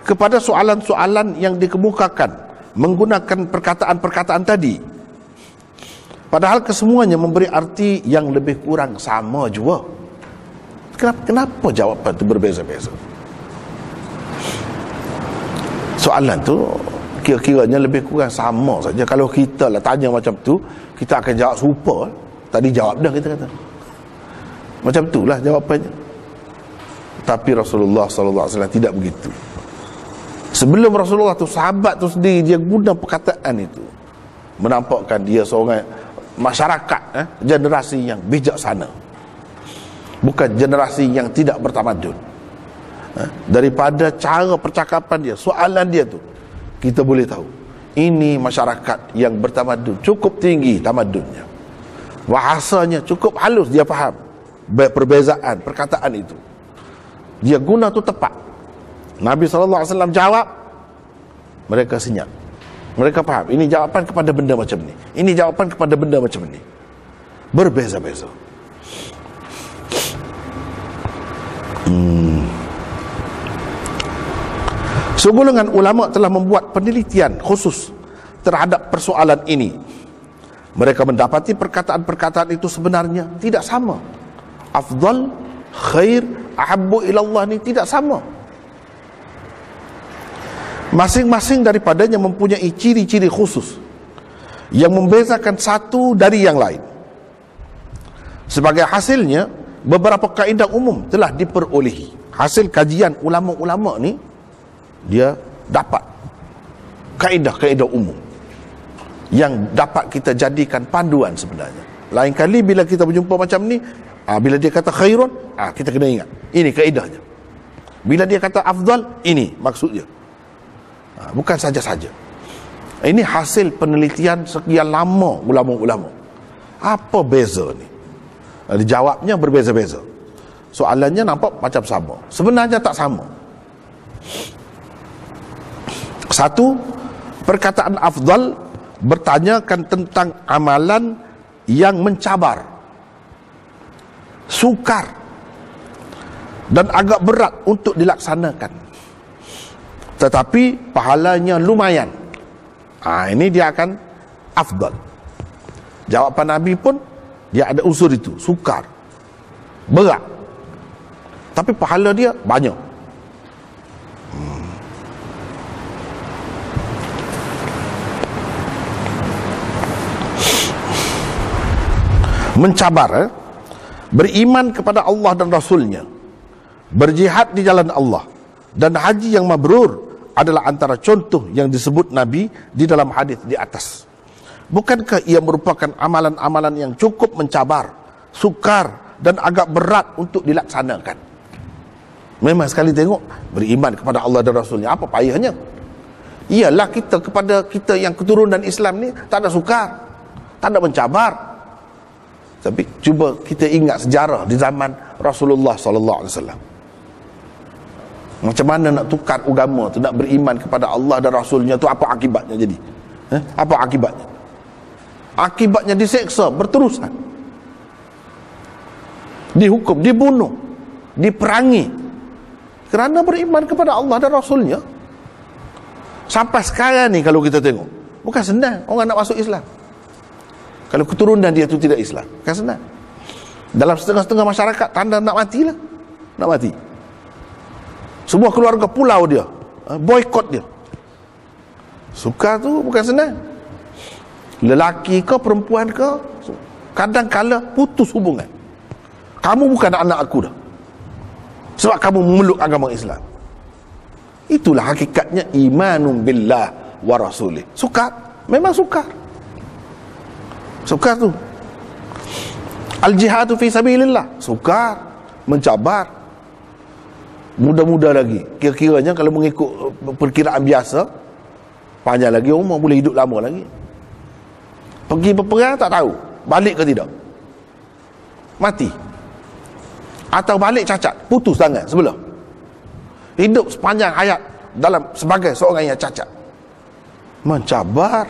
kepada soalan-soalan yang dikemukakan menggunakan perkataan-perkataan tadi, padahal kesemuanya memberi arti yang lebih kurang sama juga? Kenapa jawapan itu berbeza-beza? Soalan tu kira-kiranya lebih kurang sama saja. Kalau kita lah tanya macam tu, kita akan jawab serupa. Tadi jawab dah, kita kata macam itulah jawapannya. Tapi Rasulullah SAW tidak begitu. Sebelum Rasulullah tu, sahabat tu sendiri dia guna perkataan itu, menampakkan dia seorang masyarakat, generasi yang bijaksana, bukan generasi yang tidak bertamadun. Daripada cara percakapan dia, soalan dia tu, kita boleh tahu ini masyarakat yang bertamadun, cukup tinggi tamadunnya, bahasanya cukup halus, dia faham perbezaan perkataan itu, dia guna tu tepat. Nabi SAW jawab, mereka senyap, mereka faham ini jawapan kepada benda macam ni, ini jawapan kepada benda macam ni, berbeza-beza. Segolongan ulama telah membuat penelitian khusus terhadap persoalan ini. Mereka mendapati perkataan-perkataan itu sebenarnya tidak sama. Afdal, khair, ahabbu ilallah ni tidak sama. Masing-masing daripadanya mempunyai ciri-ciri khusus yang membezakan satu dari yang lain. Sebagai hasilnya, beberapa kaedah umum telah diperolehi. Hasil kajian ulama-ulama ni, dia dapat kaedah-kaedah umum yang dapat kita jadikan panduan sebenarnya. Lain kali bila kita berjumpa macam ni, bila dia kata khairun, kita kena ingat ini kaedahnya. Bila dia kata afdal, ini maksudnya. Bukan saja-saja. Ini hasil penelitian sekian lama ulama-ulama. Apa beza ni? Dijawabnya berbeza-beza. Soalannya nampak macam sama, sebenarnya tak sama. Satu, perkataan afdal bertanyakan tentang amalan yang mencabar, sukar dan agak berat untuk dilaksanakan, tetapi pahalanya lumayan. Ini dia akan afdal. Jawapan Nabi pun dia ada unsur itu, sukar, berat, tapi pahala dia banyak. Mencabar, beriman kepada Allah dan Rasulnya, berjihad di jalan Allah, dan haji yang mabrur adalah antara contoh yang disebut Nabi di dalam hadis di atas. Bukankah ia merupakan amalan-amalan yang cukup mencabar, sukar dan agak berat untuk dilaksanakan? Memang sekali tengok, beriman kepada Allah dan Rasulnya, apa payahnya? Iyalah kita kepada kita yang keturunan Islam ni tak ada sukar, tak ada mencabar. Tapi cuba kita ingat sejarah di zaman Rasulullah SAW. Macam mana nak tukar agama tu, nak beriman kepada Allah dan Rasulnya tu, apa akibatnya jadi? Apa akibatnya? Akibatnya diseksa berterusan, dihukum, dibunuh, diperangi kerana beriman kepada Allah dan Rasulnya. Sampai sekarang ni kalau kita tengok, bukan senang orang nak masuk Islam kalau keturunan dia tu tidak Islam. Bukan senang. Dalam setengah-setengah masyarakat tanda nak matilah, nak mati. Semua keluarga pulau dia boikot dia. Sukar tu bukan senang. Lelaki ke perempuan ke, kadang-kala putus hubungan. Kamu bukan anak aku dah, sebab kamu memeluk agama Islam. Itulah hakikatnya imanun billah wa rasulih. Sukar, memang sukar. Sukar tu. Al-jihadu fi sabilillah, sukar, mencabar. Muda-muda lagi, kira-kiranya kalau mengikut perkiraan biasa, panjang lagi umur, boleh hidup lama lagi. Pergi berperang tak tahu balik ke tidak, mati atau balik cacat, putus tangan sebelah. Hidup sepanjang hayat dalam sebagai seorang yang cacat. Mencabar,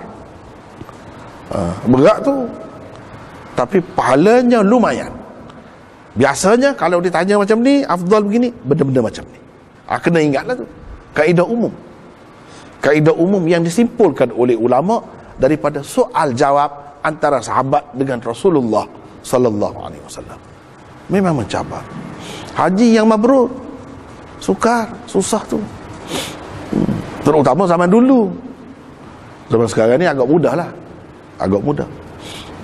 berat tu, tapi pahalanya lumayan. Biasanya kalau ditanya macam ni, afdal begini, benda-benda macam ni, kena ingatlah tu kaedah umum. Kaedah umum yang disimpulkan oleh ulama daripada soal jawab antara sahabat dengan Rasulullah sallallahu alaihi wasallam. Memang mencabar. Haji yang mabrur sukar, susah tu. Terutama zaman dulu. Zaman sekarang ni agak mudah lah, agak mudah.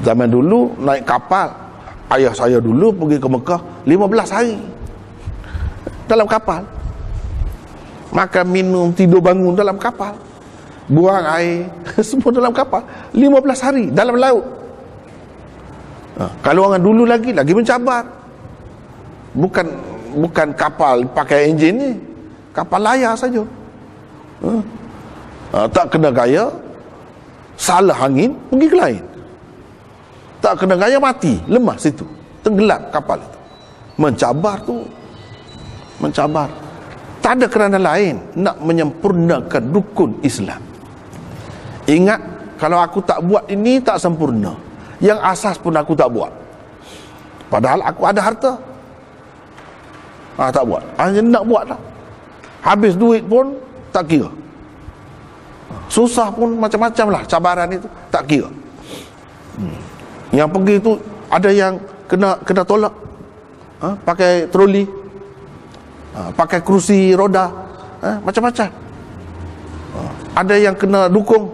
Zaman dulu naik kapal, ayah saya dulu pergi ke Mekah 15 hari dalam kapal. Makan, minum, tidur, bangun dalam kapal, buang air semua dalam kapal, 15 hari dalam laut. Kalau orang dulu lagi mencabar. Bukan kapal pakai enjin ni, kapal layar saja. Tak kena gaya, salah angin, pergi ke lain. Tak kena gaya, mati, lemah situ, tenggelam kapal itu. Mencabar tu, mencabar. Tak ada kerana lain, nak menyempurnakan rukun Islam. Ingat, kalau aku tak buat ini tak sempurna, yang asas pun aku tak buat, padahal aku ada harta. Tak buat, hanya nak buat lah. Habis duit pun tak kira, susah pun macam-macam lah, cabaran itu tak kira. Yang pergi tu ada yang kena tolak, pakai troli, pakai kerusi roda, macam-macam. Ada yang kena dukung,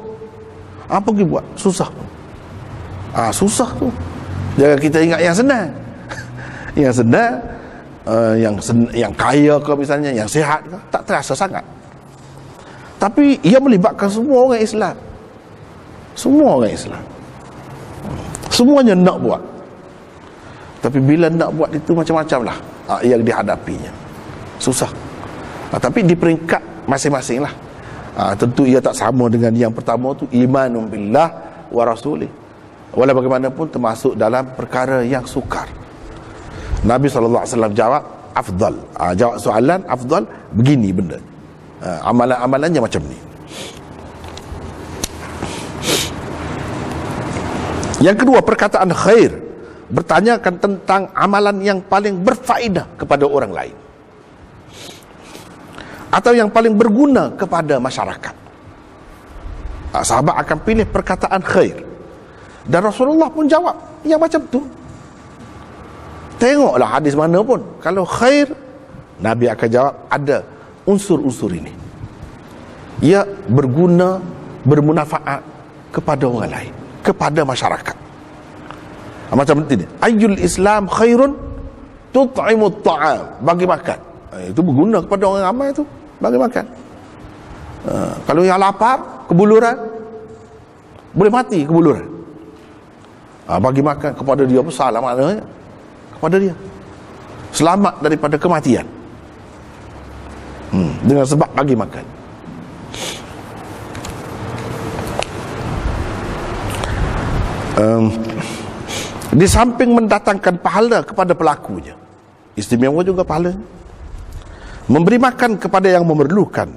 pergi buat, susah pun. Susah tu. Jangan kita ingat yang senang. Yang senang, yang kaya ke misalnya, yang sihat ke, tak terasa sangat. Tapi ia melibatkan semua orang Islam. Semua orang Islam, semuanya nak buat. Tapi bila nak buat itu macam-macam lah yang dihadapinya, susah. Tapi di peringkat masing-masing lah. Tentu ia tak sama dengan yang pertama tu, imanun billah wa rasulih. Walau bagaimanapun termasuk dalam perkara yang sukar. Nabi SAW jawab afdal, jawab soalan afdal begini benda, amalan-amalannya macam ni. Yang kedua, perkataan khair, bertanyakan tentang amalan yang paling berfaedah kepada orang lain atau yang paling berguna kepada masyarakat. Sahabat akan pilih perkataan khair, dan Rasulullah pun jawab yang macam tu. Tengoklah hadis mana pun, kalau khair, Nabi akan jawab ada unsur-unsur ini, ia berguna, bermanfaat kepada orang lain, kepada masyarakat. Macam ini, ayyul Islam khairun tut'imut ta'am, bagi makan. Itu berguna kepada orang ramai tu, bagi makan. Kalau yang lapar, kebuluran, boleh mati kebuluran, bagi makan kepada dia, besar lah maknanya kepada dia, selamat daripada kematian, dengan sebab bagi makan. Di samping mendatangkan pahala kepada pelakunya, istimewa juga pahala, memberi makan kepada yang memerlukan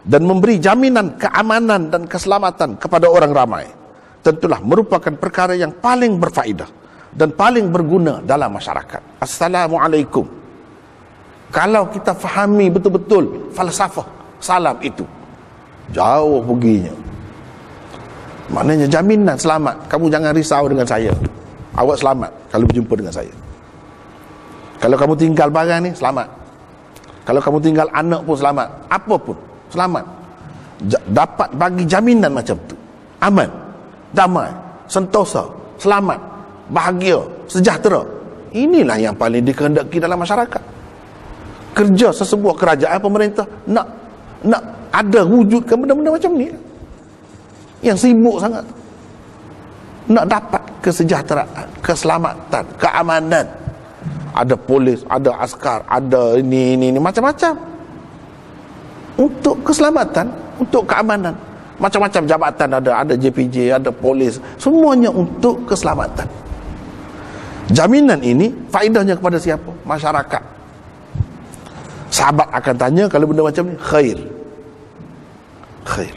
dan memberi jaminan keamanan dan keselamatan kepada orang ramai, tentulah merupakan perkara yang paling berfaedah dan paling berguna dalam masyarakat. Assalamualaikum, kalau kita fahami betul-betul falsafah salam itu, jauh perginya. Maknanya jaminan selamat, kamu jangan risau dengan saya, awak selamat kalau berjumpa dengan saya. Kalau kamu tinggal barang ni, selamat. Kalau kamu tinggal anak pun selamat, apa pun selamat. Dapat bagi jaminan macam tu, aman, damai, sentosa, selamat, bahagia, sejahtera. Inilah yang paling dikehendaki dalam masyarakat. Kerja sesebuah kerajaan, pemerintah nak ada wujudkan benda-benda macam ni, yang sibuk sangat nak dapat kesejahteraan, keselamatan, keamanan. Ada polis, ada askar, ada ini macam-macam. Untuk keselamatan, untuk keamanan. Macam-macam jabatan ada JPJ, ada polis, semuanya untuk keselamatan. Jaminan ini faedahnya kepada siapa? Masyarakat. Sahabat akan tanya kalau benda macam ni, khair. Khair.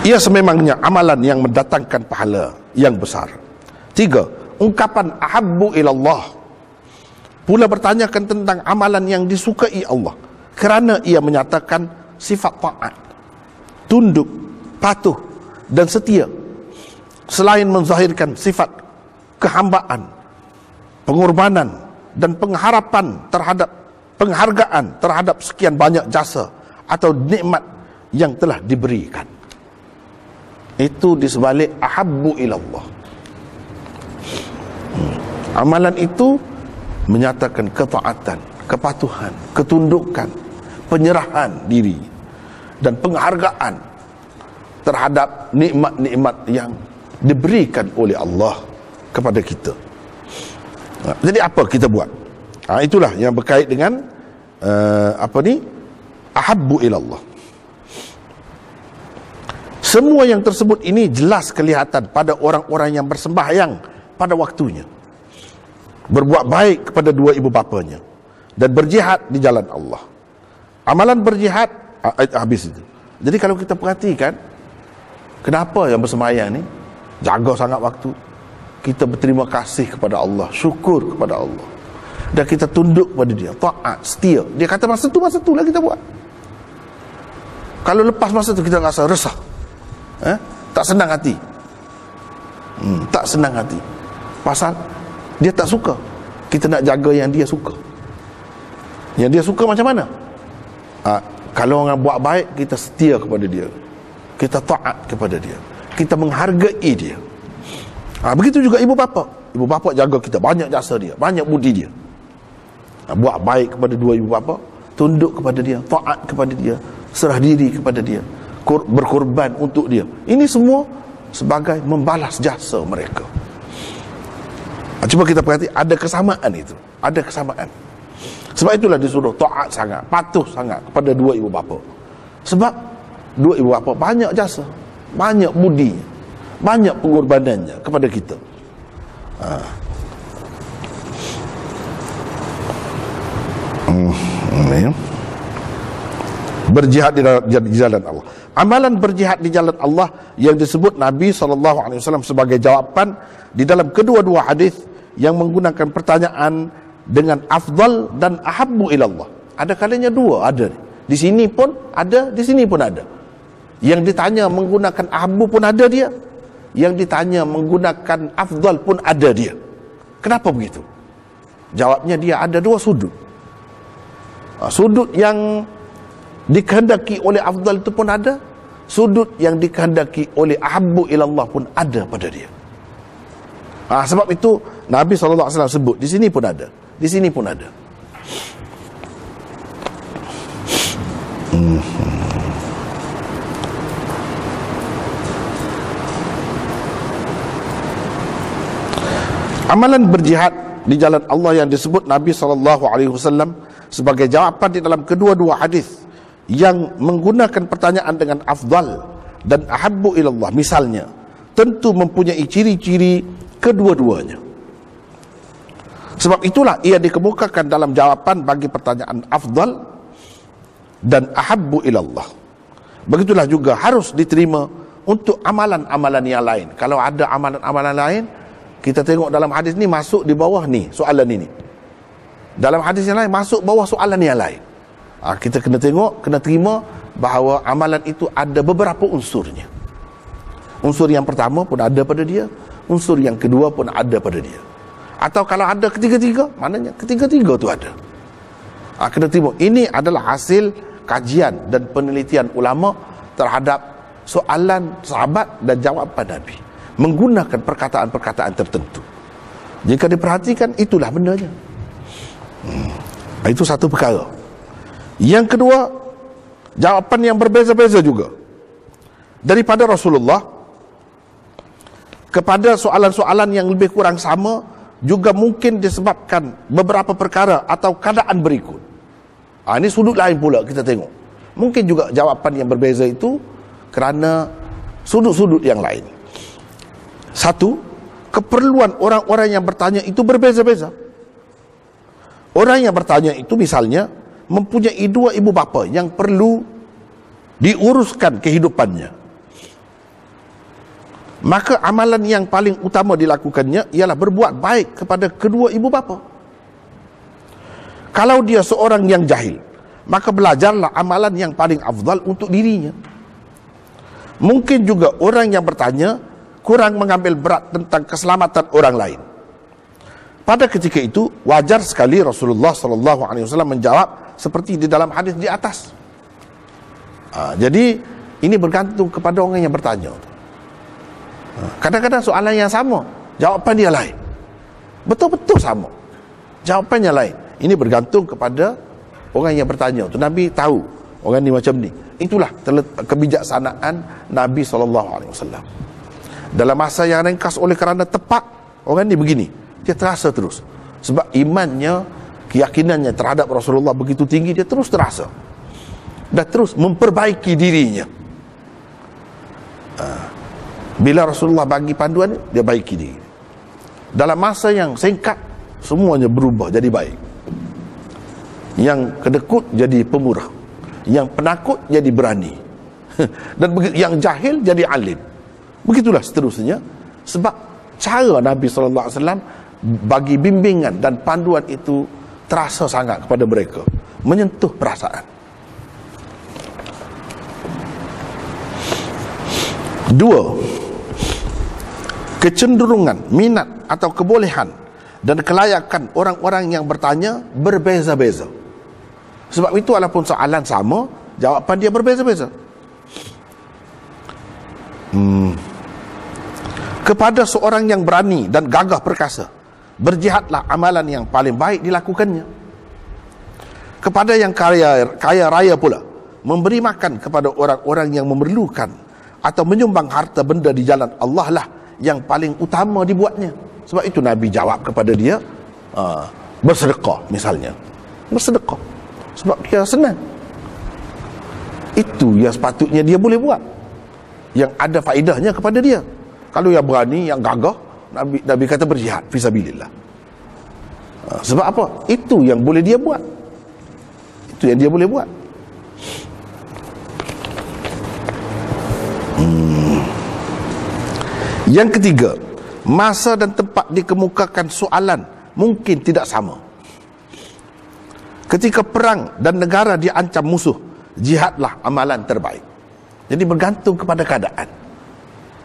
Ia sememangnya amalan yang mendatangkan pahala yang besar. 3. Ungkapan ahabbu ilallah pula bertanyakan tentang amalan yang disukai Allah, kerana ia menyatakan sifat taat, tunduk, patuh dan setia, selain menzahirkan sifat kehambaan, pengorbanan dan penghargaan terhadap sekian banyak jasa atau nikmat yang telah diberikan. Itu di sebalik ahabbu ilallah. Amalan itu menyatakan ketaatan, kepatuhan, ketundukan, penyerahan diri dan penghargaan terhadap nikmat-nikmat yang diberikan oleh Allah kepada kita. Jadi apa kita buat? Itulah yang berkait dengan ahabbu ilallah. Semua yang tersebut ini jelas kelihatan pada orang-orang yang bersembahyang pada waktunya, berbuat baik kepada dua ibu bapanya, dan berjihad di jalan Allah. Amalan berjihad habis itu. Jadi kalau kita perhatikan, kenapa yang bersembahyang ni jaga sangat waktu, kita berterima kasih kepada Allah, syukur kepada Allah, dan kita tunduk kepada Dia, taat, setia. Dia kata masa tu lah kita buat. Kalau lepas masa tu kita rasa resah, tak senang hati. Tak senang hati. Pasal dia tak suka. Kita nak jaga yang dia suka. Yang dia suka macam mana? Kalau orang buat baik, kita setia kepada dia, kita taat kepada dia, kita menghargai dia. Begitu juga ibu bapa. Ibu bapa jaga kita, banyak jasa dia, banyak budi dia. Buat baik kepada dua ibu bapa, tunduk kepada dia, taat kepada dia, serah diri kepada dia, berkorban untuk dia. Ini semua sebagai membalas jasa mereka. Cuba kita perhati, ada kesamaan itu, ada kesamaan. Sebab itulah disuruh taat sangat, patuh sangat kepada dua ibu bapa. Sebab dua ibu bapa banyak jasa, banyak budi, banyak pengorbanannya kepada kita. Berjihad di jalan Allah. Amalan berjihad di jalan Allah yang disebut Nabi SAW sebagai jawapan di dalam kedua-dua hadis yang menggunakan pertanyaan dengan afdal dan ahabbu ilallah. Ada kalanya dua ada. Di sini pun ada, di sini pun ada. Yang ditanya menggunakan ahabbu pun ada dia. Yang ditanya menggunakan afdal pun ada dia. Kenapa begitu? Jawabnya dia ada dua sudut. Sudut yang dikehendaki oleh afdal itu pun ada, sudut yang dikehendaki oleh ahabbu ilallah pun ada pada dia. Sebab itu Nabi SAW sebut, di sini pun ada, di sini pun ada. Amalan berjihad di jalan Allah yang disebut Nabi SAW sebagai jawapan di dalam kedua-dua hadis yang menggunakan pertanyaan dengan afdal dan ahabbu ilallah misalnya, tentu mempunyai ciri-ciri kedua-duanya. Sebab itulah ia dikemukakan dalam jawapan bagi pertanyaan afdal dan ahabbu ilallah. Begitulah juga harus diterima untuk amalan-amalan yang lain. Kalau ada amalan-amalan lain, kita tengok dalam hadis ni masuk di bawah ni soalan ini. Dalam hadis yang lain masuk bawah soalan yang lain. Kita kena tengok, kena terima bahawa amalan itu ada beberapa unsurnya. Unsur yang pertama pun ada pada dia, unsur yang kedua pun ada pada dia. Atau kalau ada ketiga-tiga, maknanya ketiga-tiga tu ada. Kena terima. Ini adalah hasil kajian dan penelitian ulama terhadap soalan sahabat dan jawapan Nabi, menggunakan perkataan-perkataan tertentu. Jika diperhatikan, itulah bendanya. Itu satu perkara. Yang kedua, jawapan yang berbeza-beza juga daripada Rasulullah kepada soalan-soalan yang lebih kurang sama, juga mungkin disebabkan beberapa perkara atau keadaan berikut. Ini sudut lain pula kita tengok. Mungkin juga jawapan yang berbeza itu kerana sudut-sudut yang lain. Satu, keperluan orang-orang yang bertanya itu berbeza-beza. Orang yang bertanya itu misalnya mempunyai dua ibu bapa yang perlu diuruskan kehidupannya, maka amalan yang paling utama dilakukannya ialah berbuat baik kepada kedua ibu bapa. Kalau dia seorang yang jahil, maka belajarlah amalan yang paling afdal untuk dirinya. Mungkin juga orang yang bertanya kurang mengambil berat tentang keselamatan orang lain. Pada ketika itu wajar sekali Rasulullah SAW menjawab seperti di dalam hadis di atas. Jadi ini bergantung kepada orang yang bertanya. Kadang-kadang soalan yang sama, jawapan dia lain. Betul-betul sama, jawapannya lain. Ini bergantung kepada orang yang bertanya tu. Nabi tahu orang ni macam ni. Itulah kebijaksanaan Nabi SAW. Dalam masa yang ringkas, oleh kerana tepat orang ni begini, dia terasa terus. Sebab imannya, keyakinannya terhadap Rasulullah begitu tinggi, dia terus terasa dan terus memperbaiki dirinya. Bila Rasulullah bagi panduan, dia baiki diri. Dalam masa yang singkat, semuanya berubah jadi baik. Yang kedekut jadi pemurah, yang penakut jadi berani, dan yang jahil jadi alim. Begitulah seterusnya. Sebab cara Nabi SAW bagi bimbingan dan panduan itu terasa sangat kepada mereka, menyentuh perasaan. Dua, kecenderungan, minat atau kebolehan dan kelayakan orang-orang yang bertanya berbeza-beza. Sebab itu walaupun soalan sama, jawapan dia berbeza-beza. Kepada seorang yang berani dan gagah perkasa, berjihadlah amalan yang paling baik dilakukannya. Kepada yang kaya raya pula, memberi makan kepada orang-orang yang memerlukan atau menyumbang harta benda di jalan Allah lah yang paling utama dibuatnya. Sebab itu Nabi jawab kepada dia, bersedekah misalnya. Bersedekah sebab dia senang. Itu yang sepatutnya dia boleh buat, yang ada faedahnya kepada dia. Kalau yang berani, yang gagah, Nabi kata berjihad fisabilillah. Sebab apa? Itu yang boleh dia buat. Itu yang dia boleh buat. Yang ketiga, masa dan tempat dikemukakan soalan mungkin tidak sama. Ketika perang dan negara diancam musuh, jihadlah amalan terbaik. Jadi bergantung kepada keadaan.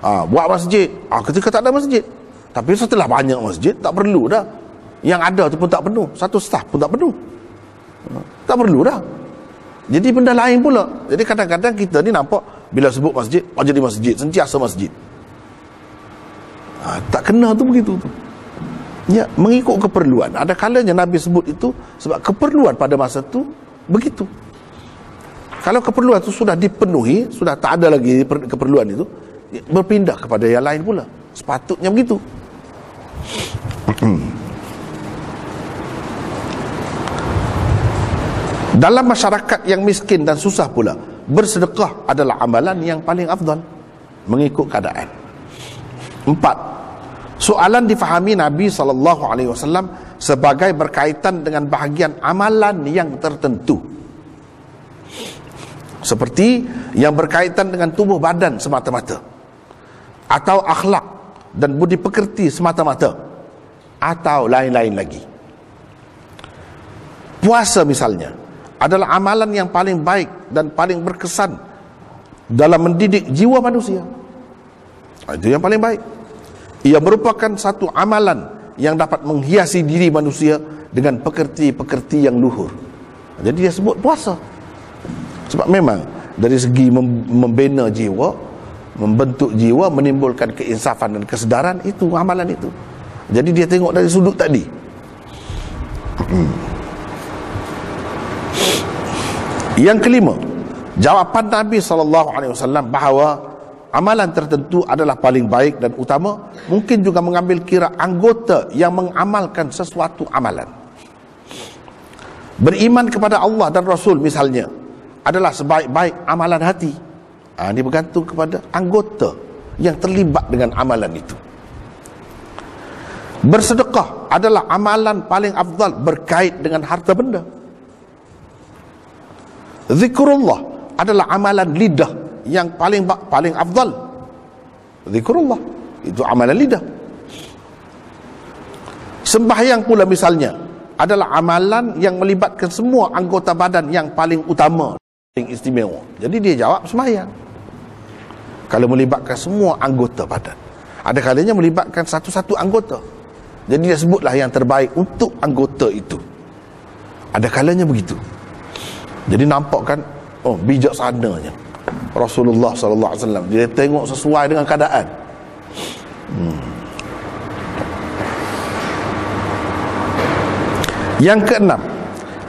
Buat masjid, ketika tak ada masjid. Tapi setelah banyak masjid, tak perlu dah. Yang ada tu pun tak penuh, satu staf pun tak penuh, tak perlu dah. Jadi benda lain pula. Jadi kadang-kadang kita ni nampak bila sebut masjid, jadi masjid, sentiasa masjid. Tak kena tu begitu tu. Ya, mengikut keperluan. Ada kalanya Nabi sebut itu sebab keperluan pada masa tu begitu. Kalau keperluan itu sudah dipenuhi, sudah tak ada lagi keperluan itu, berpindah kepada yang lain pula. Sepatutnya begitu. Dalam masyarakat yang miskin dan susah pula, bersedekah adalah amalan yang paling afdal mengikut keadaan. 4. Soalan difahami Nabi SAW sebagai berkaitan dengan bahagian amalan yang tertentu, seperti yang berkaitan dengan tubuh badan semata-mata, atau akhlak dan budi pekerti semata-mata, atau lain-lain lagi. Puasa misalnya adalah amalan yang paling baik dan paling berkesan dalam mendidik jiwa manusia. Itu yang paling baik. Ia merupakan satu amalan yang dapat menghiasi diri manusia dengan pekerti-pekerti yang luhur. Jadi dia sebut puasa. Sebab memang dari segi membina jiwa, membentuk jiwa, menimbulkan keinsafan dan kesedaran, itu amalan itu. Jadi dia tengok dari sudut tadi. Yang kelima, Jawapan Nabi SAW bahawa amalan tertentu adalah paling baik dan utama mungkin juga mengambil kira anggota yang mengamalkan sesuatu amalan. Beriman kepada Allah dan Rasul misalnya adalah sebaik-baik amalan hati. Ini bergantung kepada anggota yang terlibat dengan amalan itu. Bersedekah adalah amalan paling afdal berkait dengan harta benda. Zikrullah adalah amalan lidah yang paling afdal. Zikrullah itu amalan lidah. Sembahyang pula misalnya adalah amalan yang melibatkan semua anggota badan yang paling utama, paling istimewa. Jadi dia jawab sembahyang kalau melibatkan semua anggota badan. Ada kalanya melibatkan satu-satu anggota, jadi dia sebutlah yang terbaik untuk anggota itu. Ada kalanya begitu. Jadi nampak kan, bijak sananya Rasulullah SAW. Dia tengok sesuai dengan keadaan. Yang keenam,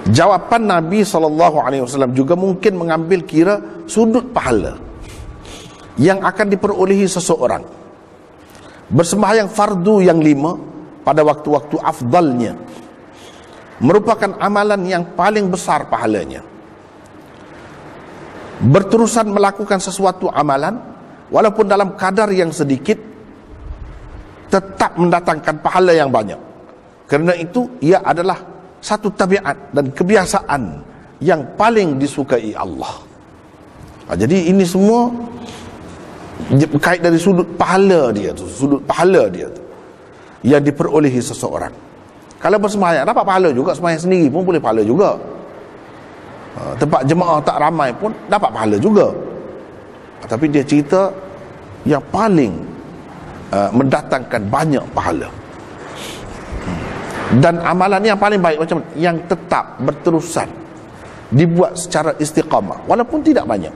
jawapan Nabi SAW juga mungkin mengambil kira sudut pahala yang akan diperolehi seseorang. Bersembahyang fardu yang 5 pada waktu-waktu afdalnya merupakan amalan yang paling besar pahalanya. Berterusan melakukan sesuatu amalan walaupun dalam kadar yang sedikit tetap mendatangkan pahala yang banyak. Kerana itu ia adalah satu tabiat dan kebiasaan yang paling disukai Allah. Jadi ini semua berkait dari sudut pahala dia tu, yang diperolehi seseorang. Kalau bersembahyang dapat pahala juga, sembahyang sendiri pun boleh pahala juga. Tempat jemaah tak ramai pun dapat pahala juga. Tapi dia cerita yang paling mendatangkan banyak pahala. Dan amalan yang paling baik macam yang tetap berterusan, dibuat secara istiqamah walaupun tidak banyak.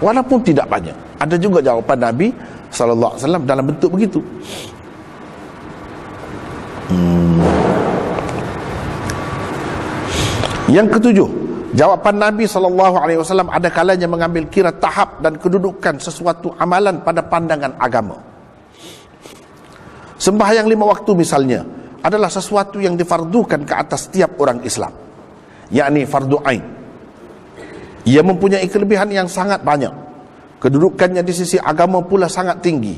Walaupun tidak banyak. Ada juga jawapan Nabi SAW dalam bentuk begitu. Yang ketujuh, jawapan Nabi SAW ada kalanya mengambil kira tahap dan kedudukan sesuatu amalan pada pandangan agama. Sembahyang 5 waktu misalnya adalah sesuatu yang difardukan ke atas setiap orang Islam, yakni fardu ain. Ia mempunyai kelebihan yang sangat banyak. Kedudukannya di sisi agama pula sangat tinggi.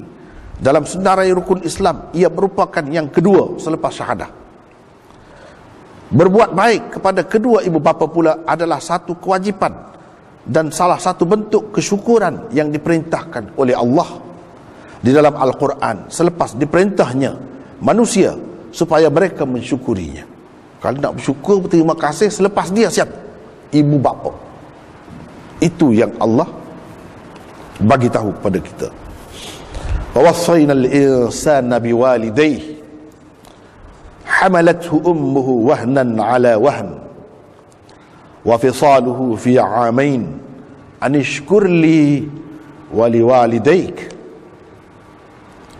Dalam senarai rukun Islam, ia merupakan yang kedua selepas syahadah. Berbuat baik kepada kedua ibu bapa pula adalah satu kewajipan dan salah satu bentuk kesyukuran yang diperintahkan oleh Allah di dalam Al-Quran selepas diperintahnya manusia supaya mereka mensyukurinya. Kalau nak bersyukur, berterima kasih selepas dia siapa? Ibu bapa. Itu yang Allah bagi tahu kepada kita. Wa wassaynal insana biwalidayhi hamalathu ummuhu wahnan ala wahn wa fisaluhu fi 'amain an ishkur li wa liwalidayk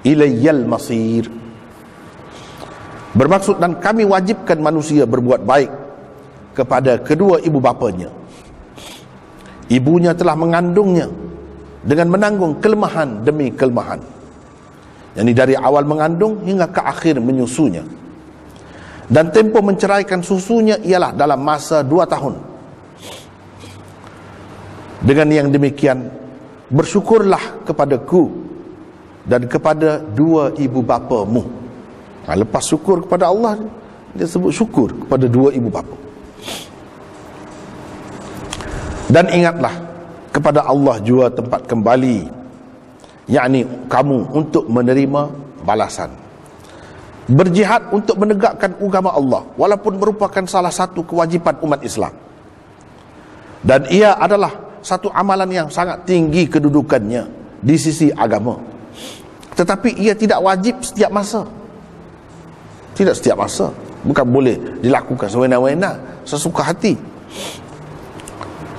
ilayyal masir. Bermaksud, dan kami wajibkan manusia berbuat baik kepada kedua ibu bapanya. Ibunya telah mengandungnya dengan menanggung kelemahan demi kelemahan, yakni dari awal mengandung hingga ke akhir menyusunya. Dan tempoh menceraikan susunya ialah dalam masa 2 tahun. Dengan yang demikian, bersyukurlah kepadaku dan kepada dua ibu bapamu. Lepas syukur kepada Allah, dia sebut syukur kepada dua ibu bapa. Dan ingatlah kepada Allah juga tempat kembali, yakni kamu untuk menerima balasan. Berjihad untuk menegakkan agama Allah walaupun merupakan salah satu kewajipan umat Islam, dan ia adalah satu amalan yang sangat tinggi kedudukannya di sisi agama. Tetapi ia tidak wajib setiap masa. Tidak setiap masa, bukan boleh dilakukan sewena-wena, sesuka hati.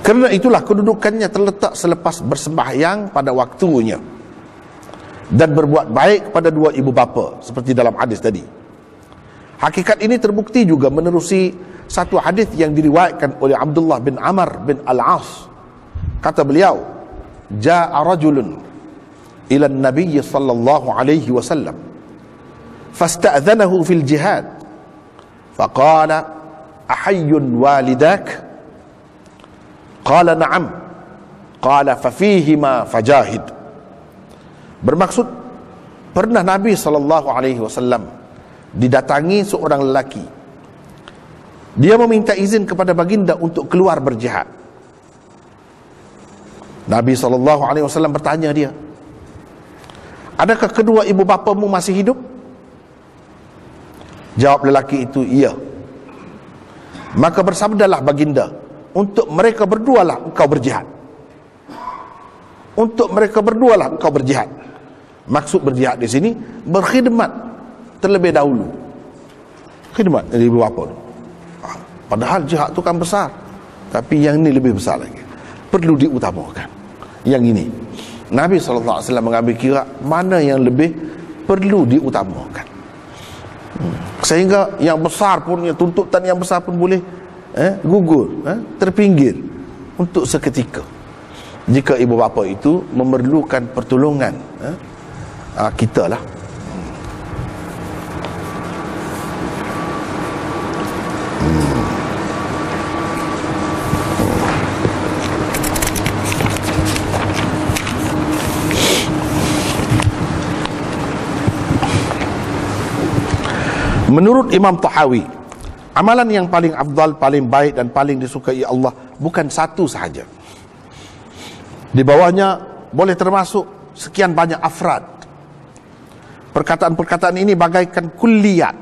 Kerana itulah kedudukannya terletak selepas bersembahyang pada waktunya dan berbuat baik kepada dua ibu bapa seperti dalam hadis tadi. Hakikat ini terbukti juga menerusi satu hadis yang diriwayatkan oleh Abdullah bin Amr bin Al-As. Kata beliau, "Ja'a rajulun ila an-nabiy sallallahu alaihi wasallam fasta'dhanahu fil jihad faqala ahayyun walidak qala na'am qala fa fihima fajahid." Bermaksud, pernah Nabi sallallahu alaihi wasallam didatangi seorang lelaki. Dia meminta izin kepada baginda untuk keluar berjihad. Nabi SAW bertanya dia, "Adakah kedua ibu bapamu masih hidup?" Jawab lelaki itu, "Iya." Maka bersabdalah baginda, "Untuk mereka berdualah engkau berjihad." Untuk mereka berdualah engkau berjihad. Maksud berjihad di sini, berkhidmat terlebih dahulu. Khidmat dari ibu bapa. Padahal jihad tu kan besar, tapi yang ini lebih besar lagi, perlu diutamakan. Yang ini Nabi SAW mengambil kira mana yang lebih perlu diutamakan, sehingga yang besar pun, yang tuntutan yang besar pun boleh gugur, terpinggir untuk seketika jika ibu bapa itu memerlukan pertolongan kita lah. Menurut Imam Tahawi, amalan yang paling afdal, paling baik dan paling disukai Allah bukan satu sahaja. Di bawahnya boleh termasuk sekian banyak afrad. Perkataan-perkataan ini bagaikan kulliyat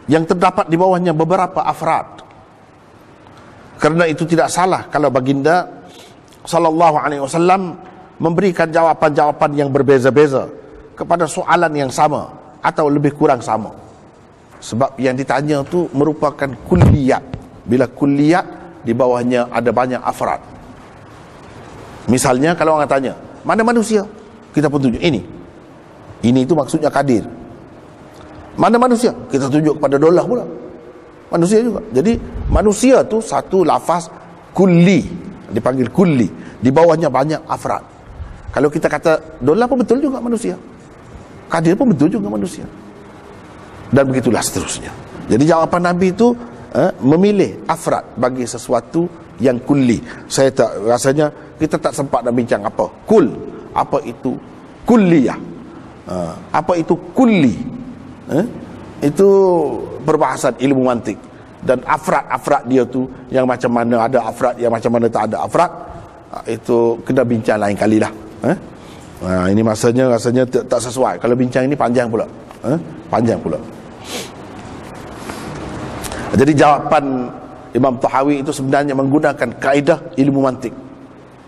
yang terdapat di bawahnya beberapa afrad. Kerana itu tidak salah kalau baginda sallallahu alaihi wasallam memberikan jawapan-jawapan yang berbeza-beza kepada soalan yang sama atau lebih kurang sama. Sebab yang ditanya tu merupakan kulliyat. Bila kulliyat, di bawahnya ada banyak afrad. Misalnya kalau orang tanya, "Mana manusia?" Kita pun tunjuk ini. Ini itu maksudnya kadir. Mana manusia? Kita tunjuk kepada dolah pula. Manusia juga. Jadi manusia tu satu lafaz kulli, dipanggil kulli. Di bawahnya banyak afrad. Kalau kita kata dolah pun betul juga manusia, kadir pun betul juga manusia, dan begitulah seterusnya. Jadi jawapan Nabi itu memilih afrad bagi sesuatu yang kulli. Saya tak, rasanya kita tak sempat nak bincang apa kul, apa itu kulliyah, apa itu kulli. Itu perbahasan ilmu mantik. Dan afrad-afrad dia tu yang macam mana ada afrad, yang macam mana tak ada afrad, itu kena bincang lain kali lah. Ini rasanya tak sesuai. Kalau bincang ini panjang pula. Panjang pula. Jadi jawapan Imam Tahawi itu sebenarnya menggunakan kaedah ilmu mantik,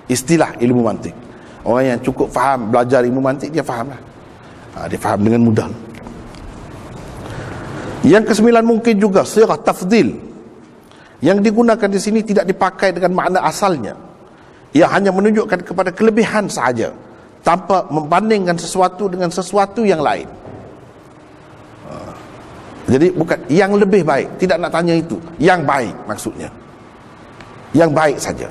istilah ilmu mantik. Orang yang cukup faham, belajar ilmu mantik, dia faham lah. Dia faham dengan mudah. Yang kesembilan mungkin juga sirah tafdil, yang digunakan di sini tidak dipakai dengan makna asalnya. Ia hanya menunjukkan kepada kelebihan sahaja, tanpa membandingkan sesuatu dengan sesuatu yang lain. Jadi bukan yang lebih baik, tidak nak tanya itu. Yang baik maksudnya, yang baik saja.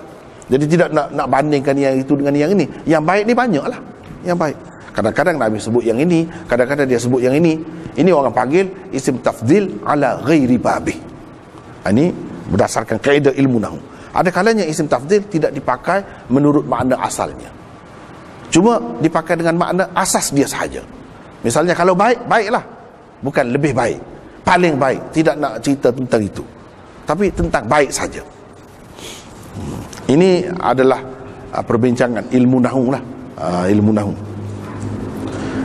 Jadi tidak nak bandingkan yang itu dengan yang ini. Yang baik ni banyak lah, yang baik. Kadang-kadang Nabi sebut yang ini, kadang-kadang dia sebut yang ini. Ini orang panggil isim tafdil ala ghairi babih. Ini berdasarkan kaedah ilmu nahwu. Ada kalanya isim tafdil tidak dipakai menurut makna asalnya, cuma dipakai dengan makna asas dia sahaja. Misalnya kalau baik, baiklah, bukan lebih baik, paling baik, tidak nak cerita tentang itu, tapi tentang baik saja. Ini adalah perbincangan ilmu nahwu lah, ilmu nahwu.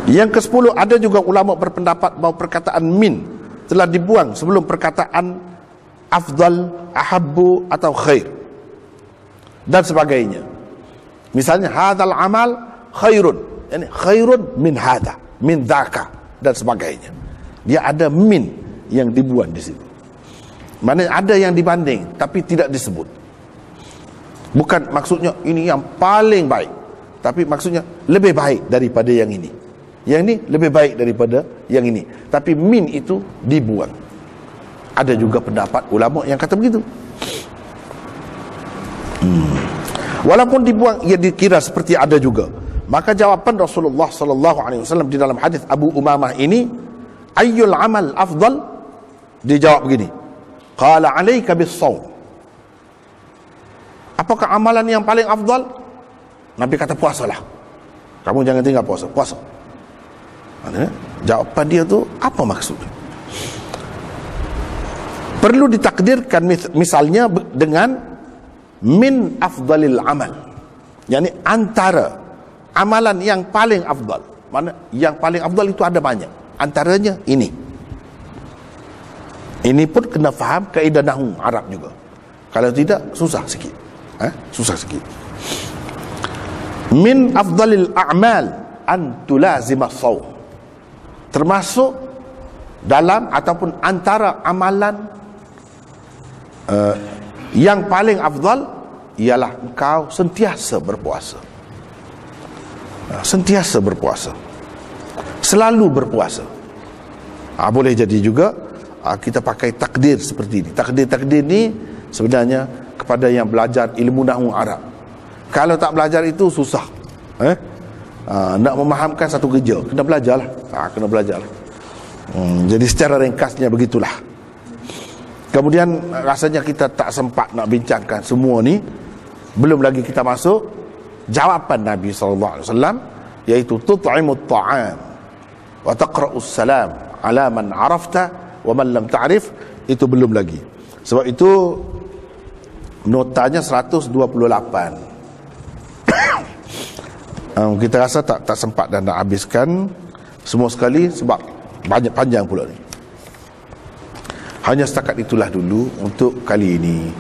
Yang ke-10, ada juga ulama berpendapat bahawa perkataan min telah dibuang sebelum perkataan afdal, ahabbu atau khair dan sebagainya. Misalnya hadzal amal khairun, yani khairun min hadza, min dzaka dan sebagainya. Dia ada min yang dibuang di situ. Maknanya ada yang dibanding tapi tidak disebut. Bukan maksudnya ini yang paling baik, tapi maksudnya lebih baik daripada yang ini. Yang ini lebih baik daripada yang ini, tapi min itu dibuang. ada juga pendapat ulama yang kata begitu. Walaupun dibuang, ia dikira seperti ada juga. Maka jawapan Rasulullah sallallahu alaihi wasallam di dalam hadis Abu Umamah ini, ayyul amal afdal? Dijawab begini, qala alayka bis-shaum. Apakah amalan yang paling afdal? Nabi kata puasalah. Kamu jangan tinggal puasa. Jawapan dia tu apa maksudnya? Perlu ditakdirkan misalnya dengan min afdalil amal, yakni antara amalan yang paling afdal. Mana yang paling afdal itu ada banyak, antaranya ini pun kena faham kaedah nahwu Arab juga. Kalau tidak susah sikit, susah sikit. Min afdalil a'mal an tulazima shaum, termasuk dalam ataupun antara amalan yang paling afdal ialah engkau sentiasa berpuasa. Sentiasa berpuasa, selalu berpuasa. Boleh jadi juga kita pakai takdir seperti ini. Takdir ni sebenarnya kepada yang belajar ilmu nahwu Arab. Kalau tak belajar itu susah. Nak memahamkan satu kerja, kena belajarlah. Kena belajarlah. Jadi secara ringkasnya begitulah. Kemudian rasanya kita tak sempat nak bincangkan semua ni. Belum lagi kita masuk jawapan Nabi SAW, iaitu tut'imut ta'am wa taqra'us salam ala man arafta wa man lam ta'rif. Itu belum lagi. Sebab itu notanya 128. Kita rasa tak sempat dan nak habiskan semua sekali sebab banyak panjang pula ni. Hanya setakat itulah dulu untuk kali ini.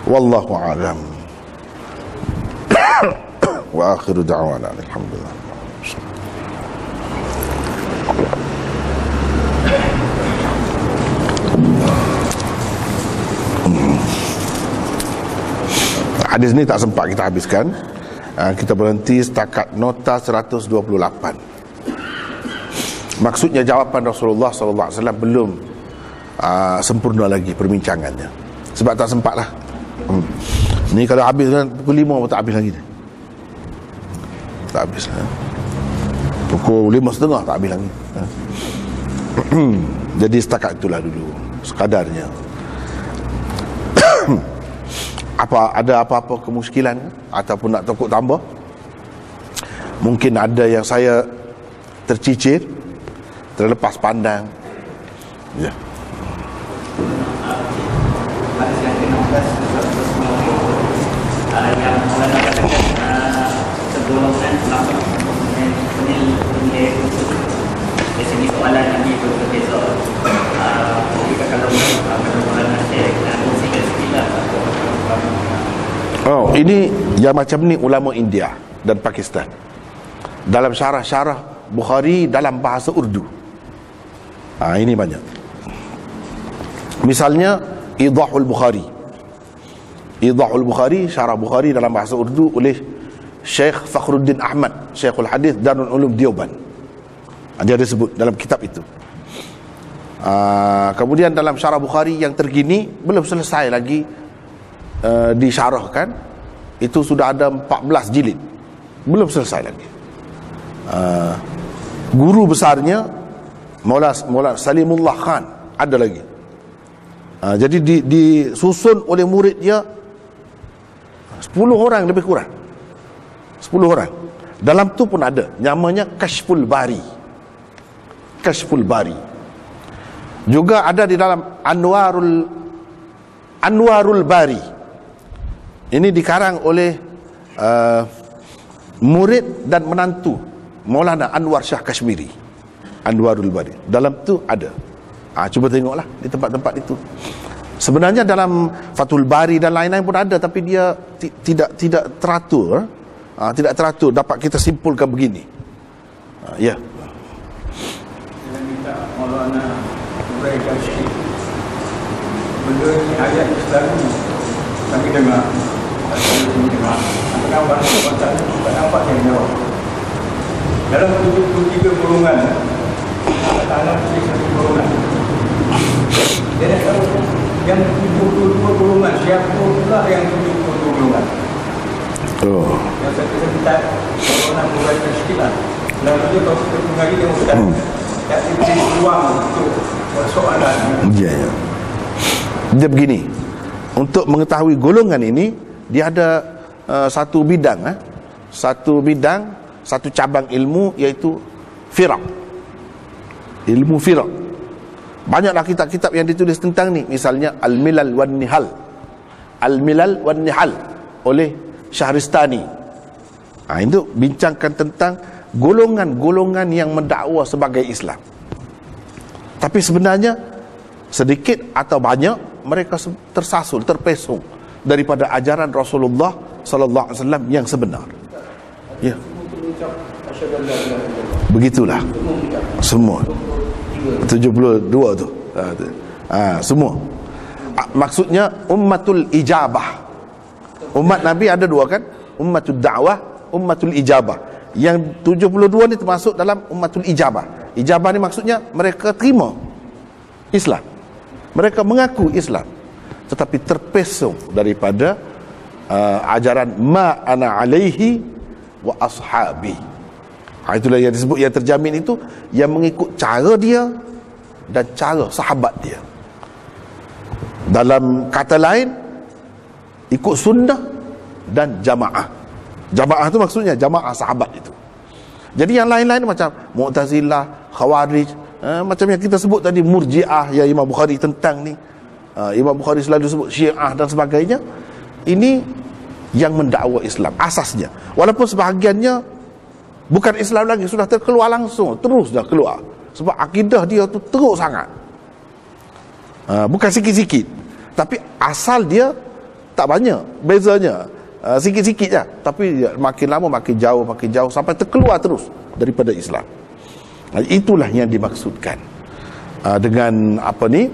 Wallahu a'lam. Wa akhiru da'wana alhamdulillah. Hadis ni tak sempat kita habiskan. Kita berhenti setakat nota 128. Maksudnya jawapan Rasulullah SAW belum sempurna lagi perbincangannya. Sebab tak sempat lah. Ni kalau habis kan pukul 5 pun tak habis lagi. Tak habis lah. Pukul 5.30 tak habis lagi. Jadi setakat itulah dulu, sekadarnya. Ada apa-apa kemuskilan ataupun nak tokok tambah? Mungkin ada yang saya tercicir, terlepas pandang. Ya. Yang orang katakan sebelum dan selama penilai di sini soalan ini berbeza. Jika kalau orang nak share kongsikan sekilas. Ini yang macam ni ulama India dan Pakistan dalam syarah-syarah Bukhari dalam bahasa Urdu. Ini banyak. Misalnya Idahul Bukhari. Idahul Bukhari, syarah Bukhari dalam bahasa Urdu oleh Syekh Fakhruddin Ahmad, Syekhul Hadis Darul Ulum Deoban. Dia ada sebut dalam kitab itu. Kemudian dalam syarah Bukhari yang terkini belum selesai lagi disyarahkan, itu sudah ada 14 jilid, belum selesai lagi. Guru besarnya Maulana Salimullah Khan ada lagi. Jadi disusun oleh murid dia 10 orang lebih kurang, 10 orang. Dalam tu pun ada namanya Kashful Bari. Kashful Bari juga ada di dalam Anwarul Bari. Ini dikarang oleh murid dan menantu Maulana Anwar Shah Kashmiri. Anwarul Bari dalam tu ada. Cuba tengoklah di tempat-tempat itu. Sebenarnya dalam Fathul Bari dan lain-lain pun ada, tapi dia tidak teratur. Tidak teratur, dapat kita simpulkan begini. Ya. Saya minta Maulana uraikan sikit. Benda ni ayat selalu kami dengar. Apakah bacaan tak nampak yang jawab. Dalam 73 golongan, Allah Ta'ala pilih satu golongan. Dia nak tahu yang 72 golongan, siapa pula yang 72 golongan. Yang saya kita kalau nak menguraikan sikit lah. Lalu dia kalau kita mengari dia tak diberi ruang untuk soalan. Ya. Dia begini, untuk mengetahui golongan ini, dia ada satu bidang, satu cabang ilmu, iaitu firaq. Ilmu firaq. Banyaklah kitab-kitab yang ditulis tentang ni. Misalnya Al-Milal wan Nihal. Al-Milal wan Nihal oleh Syahristani. Itu bincangkan tentang golongan-golongan yang mendakwa sebagai Islam. Tapi sebenarnya sedikit atau banyak mereka tersasul, terpesong daripada ajaran Rasulullah sallallahu alaihi wasallam yang sebenar. Ya. Begitulah. Semua 72 tu. Semua. Maksudnya ummatul ijabah. Umat Nabi ada dua kan? Ummatul da'wah, ummatul ijabah. Yang 72 ni termasuk dalam ummatul ijabah. Ijabah ni maksudnya mereka terima Islam. Mereka mengaku Islam, tetapi terpesong daripada ajaran ma ana alaihi wa ashabi. Itulah yang disebut, yang terjamin itu, yang mengikut cara dia dan cara sahabat dia. Dalam kata lain, ikut sunnah dan jamaah. Jamaah itu maksudnya jamaah sahabat itu. Jadi yang lain-lain macam Mu'tazilah, Khawarij, macam yang kita sebut tadi, Murji'ah yang Imam Bukhari tentang ni, Imam Bukhari selalu sebut Syiah dan sebagainya. Ini yang mendakwa Islam asasnya. Walaupun sebahagiannya bukan Islam lagi, sudah terkeluar langsung, terus dah keluar. Sebab akidah dia tu teruk sangat. Bukan sikit-sikit, tapi asal dia tak banyak bezanya, sikit-sikit je. Tapi makin lama makin jauh sampai terkeluar terus daripada Islam. Itulah yang dimaksudkan dengan apa ni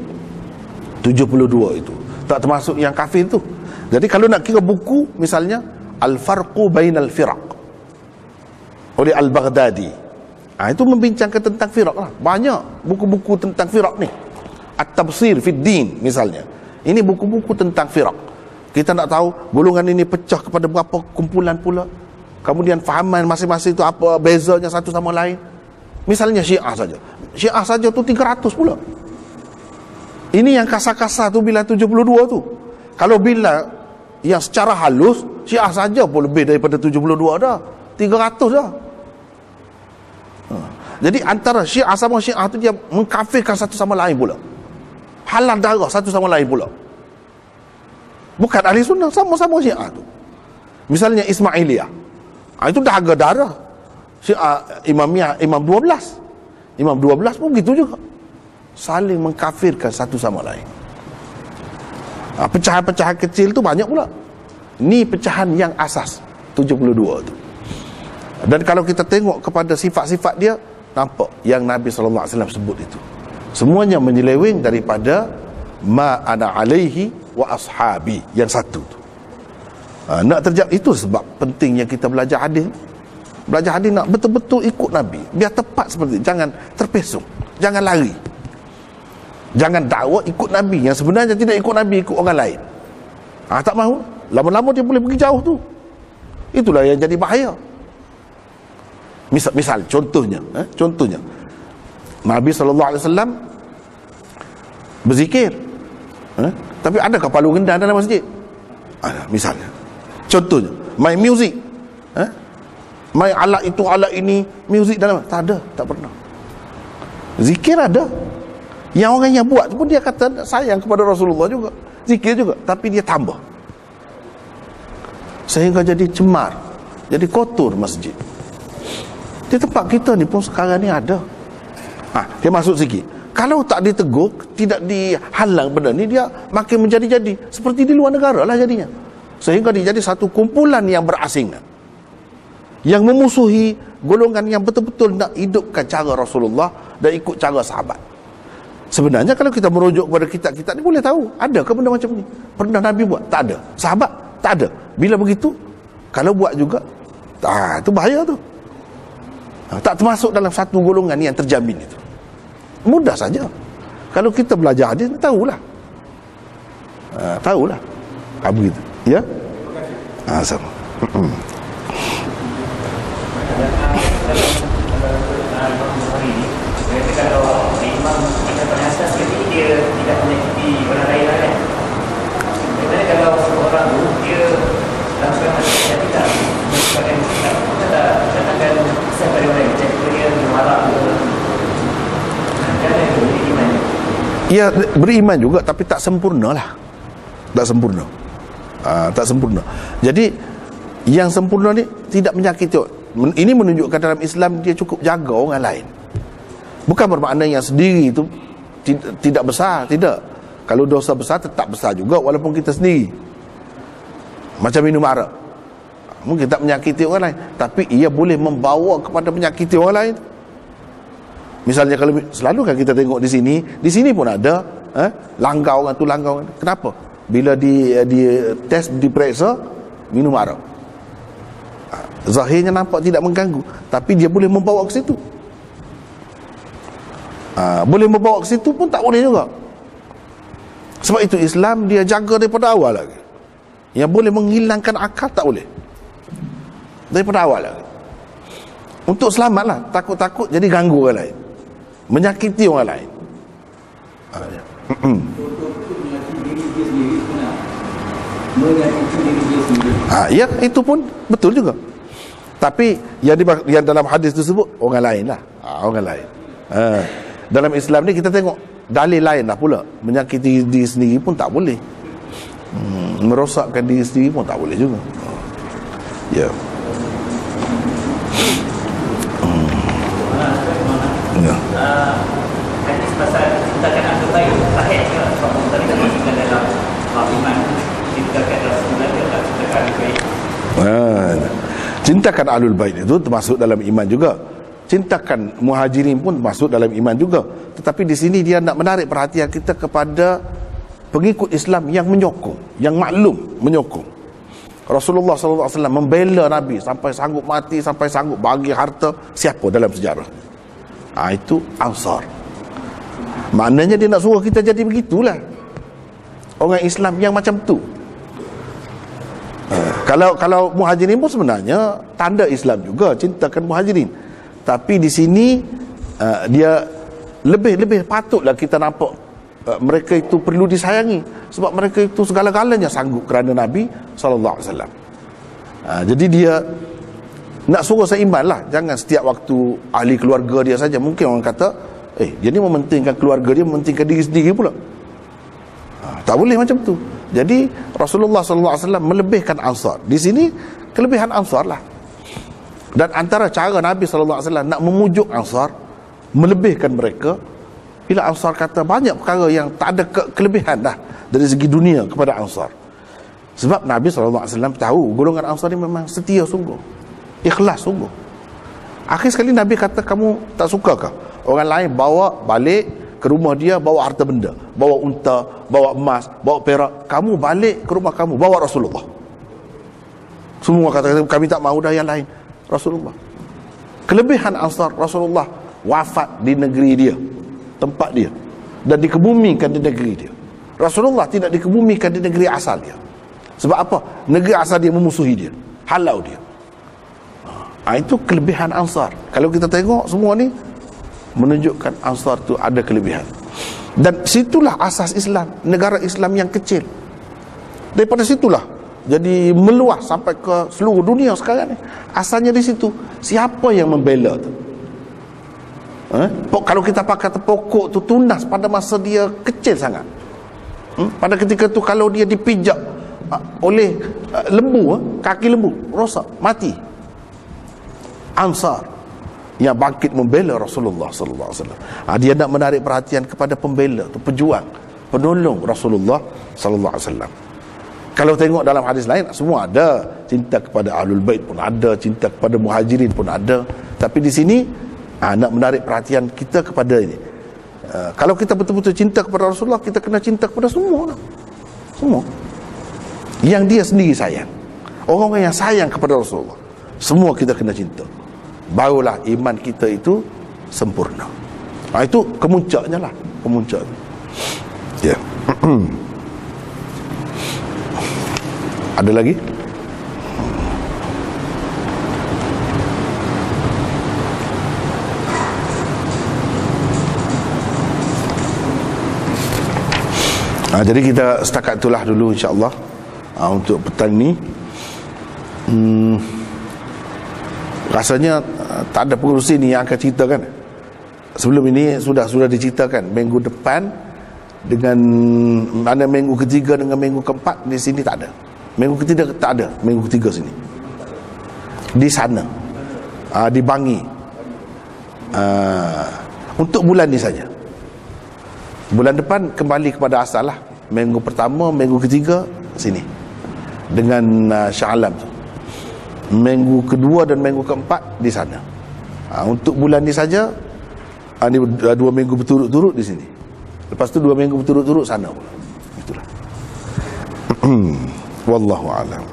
72 itu. Tak termasuk yang kafir tu. Jadi kalau nak kira buku, misalnya Al-Farqu Bainal Firaq oleh Al-Baghdadi, itu membincangkan tentang firaq lah. Banyak buku-buku tentang firaq ni. At-Tabsir Fid Din misalnya, ini buku-buku tentang firaq. Kita nak tahu golongan ini pecah kepada berapa kumpulan pula, kemudian fahaman masing-masing itu apa bezanya satu sama lain. Misalnya Syiah saja tu 300 pula. Ini yang kasar-kasar tu bila 72 tu. Kalau bila yang secara halus, Syiah saja pun lebih daripada 72 dah, 300 dah. Jadi antara Syiah sama Syiah tu dia mengkafirkan satu sama lain pula, halal darah satu sama lain pula. Bukan ahli sunnah, sama-sama Syiah tu. Misalnya Ismailiyah, itu dah harga darah. Syiah Imamiyah, Imam 12 pun begitu juga, saling mengkafirkan satu sama lain. Pecahan-pecahan kecil tu banyak pula. Ini pecahan yang asas 72 tu. Dan kalau kita tengok kepada sifat-sifat dia, nampak yang Nabi SAW sebut itu semuanya menyeleweng daripada ma ana alaihi wa ashabi, yang satu tu. Nak terjawab, itu sebab pentingnya kita belajar hadis. Belajar hadis nak betul-betul ikut Nabi, biar tepat seperti itu. Jangan terpesong, jangan lari, jangan dakwa ikut Nabi yang sebenarnya tidak ikut Nabi, ikut orang lain. Tak mahu, lama-lama dia boleh pergi jauh tu. Itulah yang jadi bahaya. Misal contohnya Nabi SAW berzikir, tapi adakah palu gendang dalam masjid? Ada. Misalnya, contohnya main muzik, main alat itu alat ini, muzik dalam, tak ada, tak pernah. Zikir ada. Yang orang yang buat pun dia kata sayang kepada Rasulullah juga, zikir juga, tapi dia tambah sehingga jadi cemar, jadi kotor masjid. Di tempat kita ni pun sekarang ni ada. Dia masuk sikit. Kalau tak ditegur, tidak dihalang benda ni, dia makin menjadi-jadi seperti di luar negara lah jadinya. Sehingga dia jadi satu kumpulan yang berasingan, yang memusuhi golongan yang betul-betul nak hidupkan cara Rasulullah dan ikut cara sahabat. Sebenarnya kalau kita merujuk kepada kitab-kitab ni, boleh tahu adakah benda macam ni. Pernah Nabi buat? Tak ada. Sahabat? Tak ada. Bila begitu, kalau buat juga, itu bahaya tu. Tak termasuk dalam satu golongan yang terjamin itu. Mudah saja. Kalau kita belajar hadis, tahulah. Tahulah. Begitu. Ya? Sama. Kalau imam kita penasas jadi dia tidak menyakiti orang lain kan. Sebenarnya kalau seorang tu dia langsung ada tidak menyebabkan kita tak katakan kesan pada orang lain. Jadi dia marah kan itu beriman. Ya, beriman juga tapi tak sempurna lah. Tak sempurna. Tak sempurna. Jadi yang sempurna ni tidak menyakiti. Ini menunjukkan dalam Islam dia cukup jaga orang lain. Bukan bermakna yang sendiri itu tidak besar, tidak. Kalau dosa besar tetap besar juga walaupun kita sendiri. Macam minum arak. Mungkin tak menyakiti orang lain, tapi ia boleh membawa kepada menyakiti orang lain. Misalnya kalau selalu kan kita tengok di sini pun ada langgar orang tu langgar orang. Kenapa? Bila di test diperiksa minum arak. Zahirnya nampak tidak mengganggu, tapi dia boleh membawa ke situ. Boleh membawa ke situ pun tak boleh juga. Sebab itu Islam dia jaga daripada awal lagi. Yang boleh menghilangkan akal tak boleh. Daripada awal lagi. Untuk selamatlah, takut-takut jadi ganggu orang lain, menyakiti orang lain. Ya, itu pun betul juga. Tapi yang dalam hadis tersebut orang lain lah. Orang lain. Dalam Islam ni kita tengok dalil lain lah pula. Menyakiti diri sendiri pun tak boleh. Merosakkan diri sendiri pun tak boleh juga. Ya. Hadis pasal cintakan ahli bait sahih ke? Sebab tadi kita masukkan dalam iman cintakan Rasulullah dan cintakan ahli bait. Cintakan ahlul bait itu termasuk dalam iman juga. Cintakan muhajirin pun masuk dalam iman juga. Tetapi di sini dia nak menarik perhatian kita kepada pengikut Islam yang menyokong, yang maklum menyokong. Rasulullah SAW membela Nabi sampai sanggup mati, sampai sanggup bagi harta. Siapa dalam sejarah? Itu Ansar. Maknanya dia nak suruh kita jadi begitulah. Orang Islam yang macam tu. Kalau muhajirin pun sebenarnya tanda Islam juga, cintakan muhajirin. Tapi di sini dia lebih patutlah kita nampak mereka itu perlu disayangi sebab mereka itu segala-galanya sanggup kerana Nabi SAW. Jadi dia nak suruh seiman lah. Jangan setiap waktu ahli keluarga dia saja. Mungkin orang kata dia ni mementingkan keluarga dia, mementingkan diri sendiri pula. Tak boleh macam tu. Jadi Rasulullah SAW melebihkan Ansar. Di sini kelebihan Ansar lah. Dan antara cara Nabi SAW nak memujuk Ansar, melebihkan mereka, bila Ansar kata banyak perkara yang tak ada kelebihan dah dari segi dunia kepada Ansar. Sebab Nabi SAW tahu golongan Ansar ni memang setia sungguh, ikhlas sungguh. Akhir sekali Nabi kata, kamu tak suka ke orang lain bawa balik ke rumah dia, bawa harta benda, bawa unta, bawa emas, bawa perak, kamu balik ke rumah kamu, bawa Rasulullah. Semua kata kami tak mahu dah yang lain. Rasulullah. Kelebihan Ansar, Rasulullah wafat di negeri dia, tempat dia, dan dikebumikan di negeri dia. Rasulullah tidak dikebumikan di negeri asal dia. Sebab apa? Negeri asal dia memusuhi dia, halau dia. Itu kelebihan Ansar. Kalau kita tengok semua ni menunjukkan Ansar tu ada kelebihan. Dan situlah asas Islam, negara Islam yang kecil. Daripada situlah jadi meluas sampai ke seluruh dunia sekarang ni. Asalnya di situ. Siapa yang membela tu? Kalau kita pakai pokok tu tunas pada masa dia kecil sangat. Pada ketika tu kalau dia dipijak oleh lembu, kaki lembu, rosak, mati. Ansar yang bangkit membela Rasulullah sallallahu alaihi wasallam. Dia nak menarik perhatian kepada pembela tu, pejuang, penolong Rasulullah sallallahu alaihi wasallam. Kalau tengok dalam hadis lain semua ada, cinta kepada ahlul bait pun ada, cinta kepada muhajirin pun ada. Tapi di sini nak menarik perhatian kita kepada ini. Kalau kita betul-betul cinta kepada Rasulullah, kita kena cinta kepada semua. Semua yang dia sendiri sayang. Orang-orang yang sayang kepada Rasulullah, semua kita kena cinta. Barulah iman kita itu sempurna. Itu kemuncaknya lah, kemuncaknya. Ya. Ada lagi? Jadi kita setakat itulah dulu insya-Allah untuk petang ni. Rasanya tak ada pengurusi ni yang akan ceritakan. Sebelum ini sudah diceritakan minggu depan dengan mana minggu ketiga dengan minggu keempat di sini tak ada. Minggu ketiga tak ada, minggu ketiga sini. Di sana. Di Bangi. Untuk bulan ni saja. Bulan depan kembali kepada asal lah. Minggu pertama, minggu ketiga sini dengan Shah Alam tu. Minggu kedua dan minggu keempat di sana. Untuk bulan ni saja, ni 2 minggu berturut-turut di sini. Lepas tu 2 minggu berturut-turut sana pula. Itulah. Wallahu a'lam.